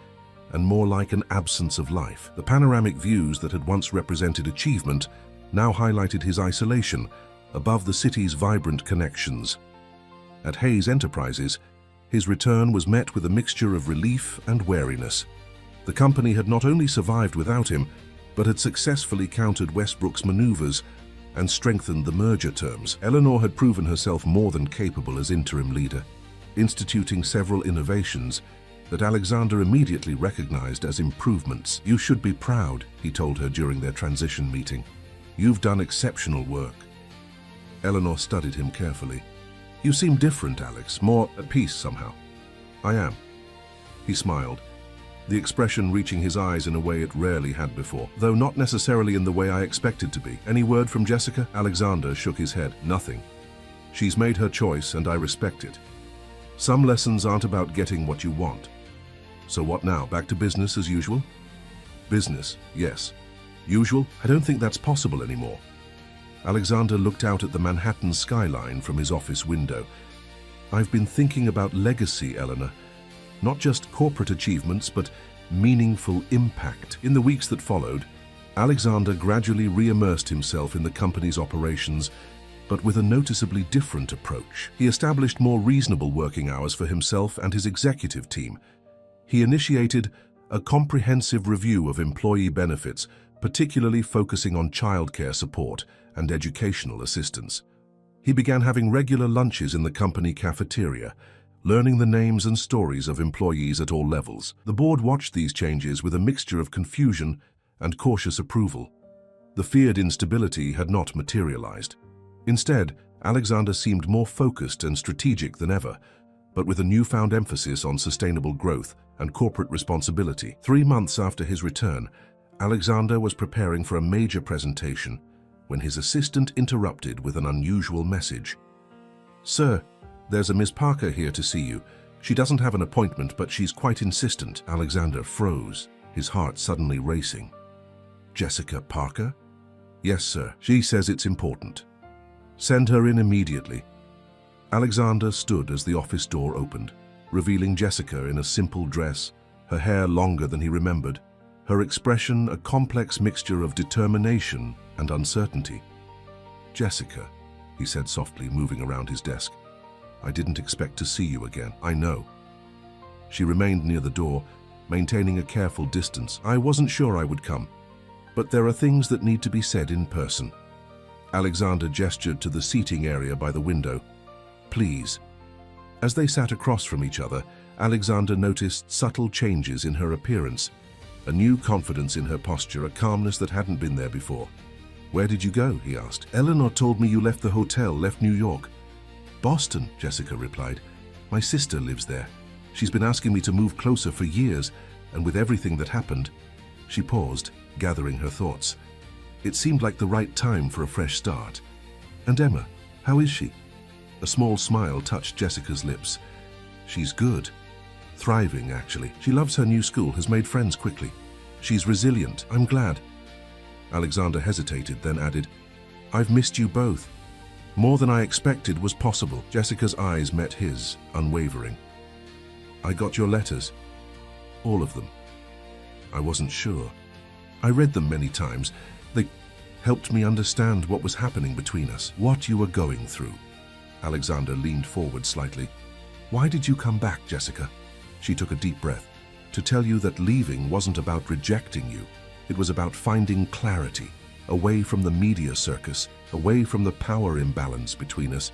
and more like an absence of life. The panoramic views that had once represented achievement now highlighted his isolation above the city's vibrant connections. At Hayes Enterprises, his return was met with a mixture of relief and wariness. The company had not only survived without him, but had successfully countered Westbrook's maneuvers and strengthened the merger terms. Eleanor had proven herself more than capable as interim leader, instituting several innovations that Alexander immediately recognized as improvements. "You should be proud," he told her during their transition meeting. "You've done exceptional work." Eleanor studied him carefully. "You seem different, Alex, more at peace somehow." "I am." He smiled, the expression reaching his eyes in a way it rarely had before, though not necessarily in the way I expected to be. "Any word from Jessica?" Alexander shook his head. "Nothing. She's made her choice and I respect it. Some lessons aren't about getting what you want. So what now? Back to business as usual?" "Business, yes. Usual? I don't think that's possible anymore." Alexander looked out at the Manhattan skyline from his office window. "I've been thinking about legacy, Eleanor. Not just corporate achievements, but meaningful impact." In the weeks that followed, Alexander gradually re-immersed himself in the company's operations, but with a noticeably different approach. He established more reasonable working hours for himself and his executive team. He initiated a comprehensive review of employee benefits, particularly focusing on childcare support and educational assistance. He began having regular lunches in the company cafeteria, learning the names and stories of employees at all levels. The board watched these changes with a mixture of confusion and cautious approval. The feared instability had not materialized. Instead, Alexander seemed more focused and strategic than ever, but with a newfound emphasis on sustainable growth and corporate responsibility. 3 months after his return, Alexander was preparing for a major presentation when his assistant interrupted with an unusual message. "Sir, there's a Miss Parker here to see you. She doesn't have an appointment, but she's quite insistent." Alexander froze, his heart suddenly racing. "Jessica Parker?" "Yes, sir. She says it's important. Send her in immediately." Alexander stood as the office door opened, revealing Jessica in a simple dress, her hair longer than he remembered, her expression a complex mixture of determination and uncertainty. "Jessica," he said softly, moving around his desk, "I didn't expect to see you again." "I know." She remained near the door, maintaining a careful distance. "I wasn't sure I would come, but there are things that need to be said in person." Alexander gestured to the seating area by the window. "Please." As they sat across from each other, Alexander noticed subtle changes in her appearance, a new confidence in her posture, a calmness that hadn't been there before. "Where did you go?" he asked. "Eleanor told me you left the hotel, left New York." "Boston," Jessica replied. "My sister lives there. She's been asking me to move closer for years, and with everything that happened..." She paused, gathering her thoughts. It seemed like the right time for a fresh start. "And Emma, how is she?" A small smile touched Jessica's lips. "She's good. Thriving, actually. She loves her new school, has made friends quickly. She's resilient. I'm glad." Alexander hesitated, then added, "I've missed you both. More than I expected was possible." Jessica's eyes met his, unwavering. "I got your letters. All of them. I wasn't sure. I read them many times. They helped me understand what was happening between us, what you were going through." Alexander leaned forward slightly. "Why did you come back, Jessica?" She took a deep breath. "To tell you that leaving wasn't about rejecting you. It was about finding clarity, away from the media circus, away from the power imbalance between us,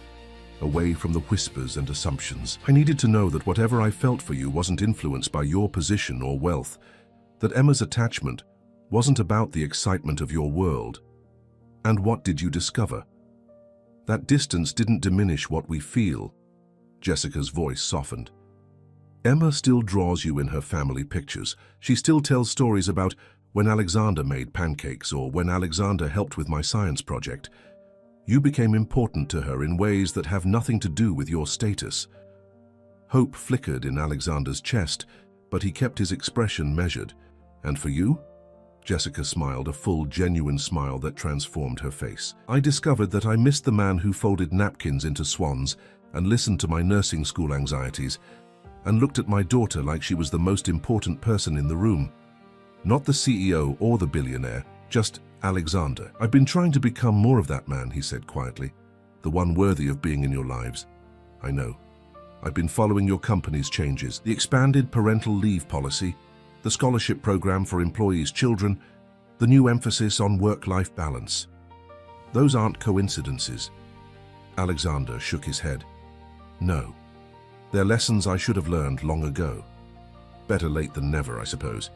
away from the whispers and assumptions. I needed to know that whatever I felt for you wasn't influenced by your position or wealth, that Emma's attachment wasn't about the excitement of your world. And what did you discover? That distance didn't diminish what we feel." Jessica's voice softened. "Emma still draws you in her family pictures. She still tells stories about when Alexander made pancakes or when Alexander helped with my science project. You became important to her in ways that have nothing to do with your status. Hope flickered in Alexander's chest, but he kept his expression measured. And for you? Jessica smiled, a full, genuine smile that transformed her face. I discovered that I missed the man who folded napkins into swans and listened to my nursing school anxieties and looked at my daughter like she was the most important person in the room. Not the CEO or the billionaire, just Alexander. I've been trying to become more of that man, he said quietly. The one worthy of being in your lives. I know. I've been following your company's changes. The expanded parental leave policy, the scholarship program for employees' children, the new emphasis on work-life balance. Those aren't coincidences. Alexander shook his head. No. They're lessons I should have learned long ago. Better late than never, I suppose.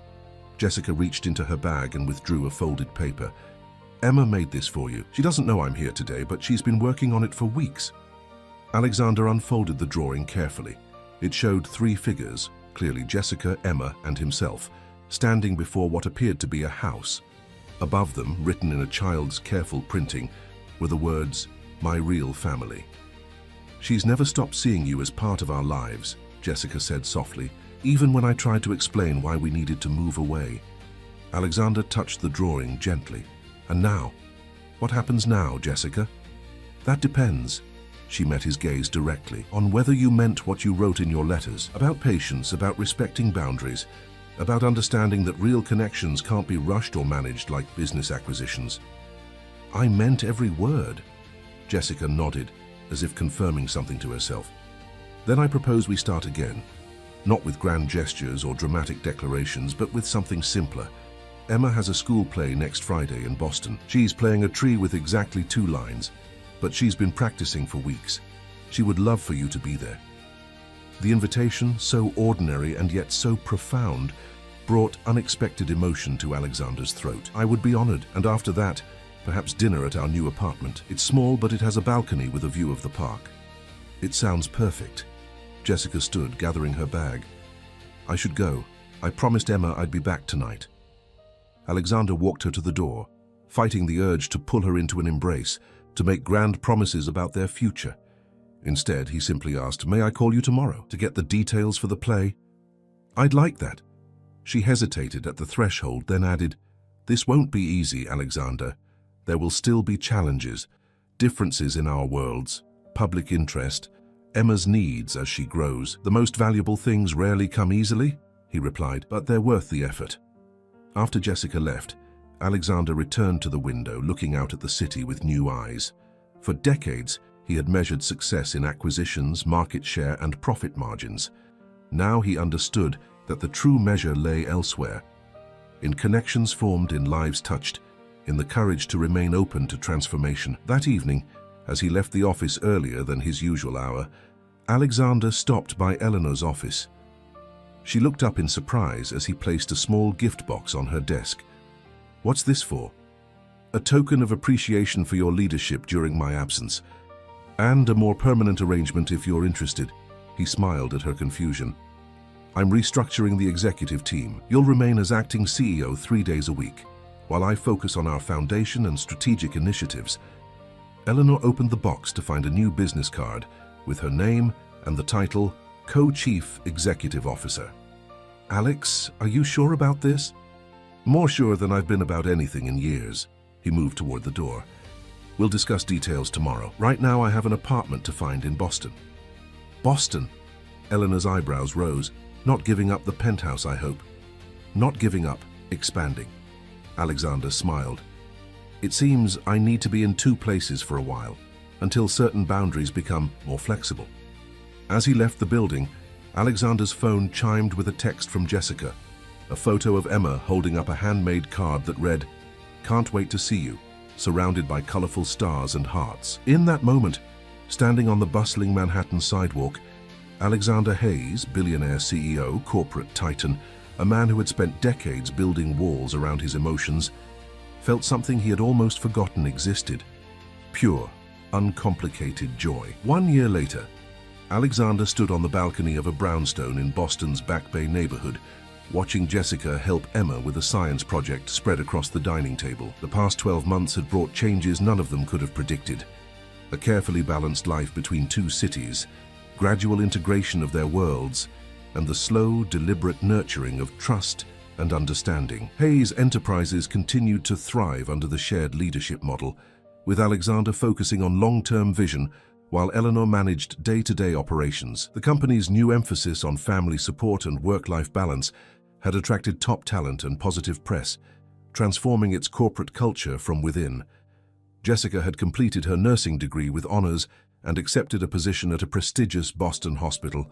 Jessica reached into her bag and withdrew a folded paper. Emma made this for you. She doesn't know I'm here today, but she's been working on it for weeks. Alexander unfolded the drawing carefully. It showed 3 figures, clearly Jessica, Emma, and himself, standing before what appeared to be a house. Above them, written in a child's careful printing, were the words, "My real family." She's never stopped seeing you as part of our lives, Jessica said softly, even when I tried to explain why we needed to move away. Alexander touched the drawing gently. And now? What happens now, Jessica? That depends. She met his gaze directly. On whether you meant what you wrote in your letters, about patience, about respecting boundaries, about understanding that real connections can't be rushed or managed like business acquisitions. I meant every word. Jessica nodded, as if confirming something to herself. Then I propose we start again. Not with grand gestures or dramatic declarations, but with something simpler. Emma has a school play next Friday in Boston. She's playing a tree with exactly 2 lines, but she's been practicing for weeks. She would love for you to be there. The invitation, so ordinary and yet so profound, brought unexpected emotion to Alexander's throat. I would be honored, and after that, perhaps dinner at our new apartment. It's small, but it has a balcony with a view of the park. It sounds perfect. Jessica stood, gathering her bag. I should go. I promised Emma I'd be back tonight. Alexander walked her to the door, fighting the urge to pull her into an embrace, to make grand promises about their future. Instead, he simply asked, "May I call you tomorrow to get the details for the play?" "I'd like that." She hesitated at the threshold, then added, "This won't be easy, Alexander. There will still be challenges, differences in our worlds, public interest, Emma's needs as she grows. The most valuable things rarely come easily," he replied, "but they're worth the effort." After Jessica left, Alexander returned to the window, looking out at the city with new eyes. For decades, he had measured success in acquisitions, market share, and profit margins. Now he understood that the true measure lay elsewhere, in connections formed, in lives touched, in the courage to remain open to transformation. That evening, as he left the office earlier than his usual hour, Alexander stopped by Eleanor's office. She looked up in surprise as he placed a small gift box on her desk. "What's this for?" "A token of appreciation for your leadership during my absence, and a more permanent arrangement if you're interested." He smiled at her confusion. "I'm restructuring the executive team. You'll remain as acting CEO 3 days a week, while I focus on our foundation and strategic initiatives." Eleanor opened the box to find a new business card with her name and the title Co-Chief Executive Officer. "Alex, are you sure about this?" "More sure than I've been about anything in years." He moved toward the door. "We'll discuss details tomorrow. Right now I have an apartment to find in Boston." "Boston?" Eleanor's eyebrows rose. "Not giving up the penthouse, I hope." "Not giving up, expanding." Alexander smiled. "It seems I need to be in 2 places for a while, until certain boundaries become more flexible." As he left the building, Alexander's phone chimed with a text from Jessica, a photo of Emma holding up a handmade card that read, "Can't wait to see you," surrounded by colorful stars and hearts. In that moment, standing on the bustling Manhattan sidewalk, Alexander Hayes, billionaire CEO, corporate titan, a man who had spent decades building walls around his emotions, felt something he had almost forgotten existed: pure, uncomplicated joy. 1 year later, Alexander stood on the balcony of a brownstone in Boston's Back Bay neighborhood, watching Jessica help Emma with a science project spread across the dining table. The past 12 months had brought changes none of them could have predicted. a carefully balanced life between two cities, gradual integration of their worlds, and the slow, deliberate nurturing of trust and understanding. Hayes Enterprises continued to thrive under the shared leadership model, with Alexander focusing on long-term vision while Eleanor managed day-to-day operations. The company's new emphasis on family support and work-life balance had attracted top talent and positive press, transforming its corporate culture from within. Jessica had completed her nursing degree with honors and accepted a position at a prestigious Boston hospital,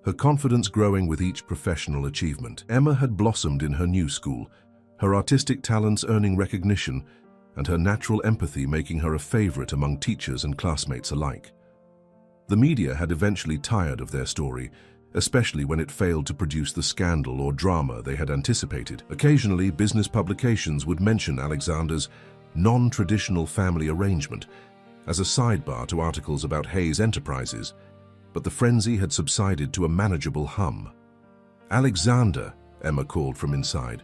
her confidence growing with each professional achievement. Emma had blossomed in her new school, her artistic talents earning recognition, and her natural empathy making her a favorite among teachers and classmates alike. The media had eventually tired of their story, especially when it failed to produce the scandal or drama they had anticipated. Occasionally, business publications would mention Alexander's non-traditional family arrangement as a sidebar to articles about Hayes Enterprises, but the frenzy had subsided to a manageable hum. "Alexander," Emma called from inside,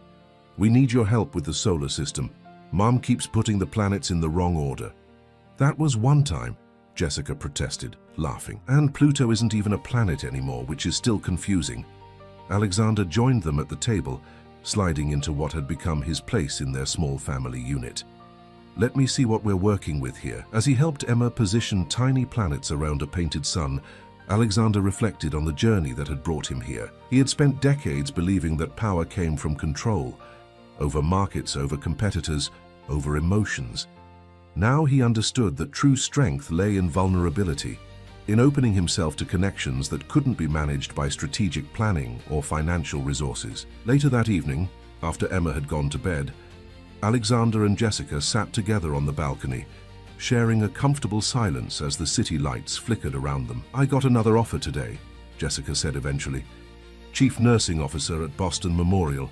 "we need your help with the solar system. Mom keeps putting the planets in the wrong order." "That was one time," Jessica protested, laughing. "And Pluto isn't even a planet anymore, which is still confusing." Alexander joined them at the table, sliding into what had become his place in their small family unit. "Let me see what we're working with here." As he helped Emma position tiny planets around a painted sun, Alexander reflected on the journey that had brought him here. He had spent decades believing that power came from control, over markets, over competitors, over emotions. Now he understood that true strength lay in vulnerability, in opening himself to connections that couldn't be managed by strategic planning or financial resources. Later that evening, after Emma had gone to bed, Alexander and Jessica sat together on the balcony, sharing a comfortable silence as the city lights flickered around them. "I got another offer today," Jessica said eventually. "Chief nursing officer at Boston Memorial.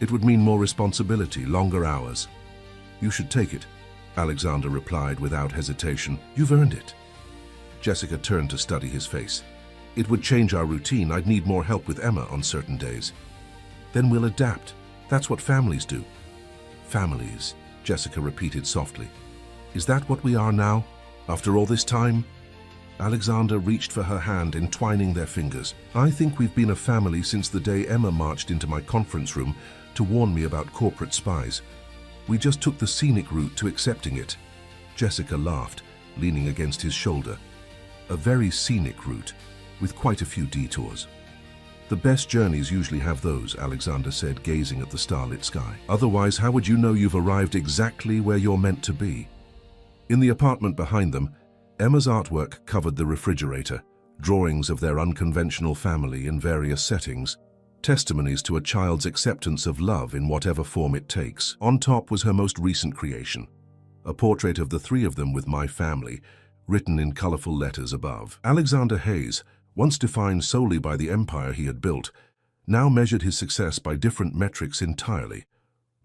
It would mean more responsibility, longer hours." "You should take it," Alexander replied without hesitation. "You've earned it." Jessica turned to study his face. "It would change our routine. I'd need more help with Emma on certain days." "Then we'll adapt. That's what families do." "Families," Jessica repeated softly. "Is that what we are now, after all this time?" Alexander reached for her hand, entwining their fingers. "I think we've been a family since the day Emma marched into my conference room to warn me about corporate spies. We just took the scenic route to accepting it." Jessica laughed, leaning against his shoulder. "A very scenic route, with quite a few detours." "The best journeys usually have those," Alexander said, gazing at the starlit sky. "Otherwise, how would you know you've arrived exactly where you're meant to be?" In the apartment behind them, Emma's artwork covered the refrigerator, drawings of their unconventional family in various settings, testimonies to a child's acceptance of love in whatever form it takes. On top was her most recent creation, a portrait of the three of them with "My Family," written in colorful letters above. Alexander Hayes, once defined solely by the empire he had built, now measured his success by different metrics entirely.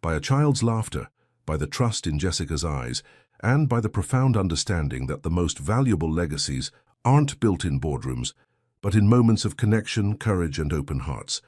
By a child's laughter, by the trust in Jessica's eyes, and by the profound understanding that the most valuable legacies aren't built in boardrooms, but in moments of connection, courage, and open hearts.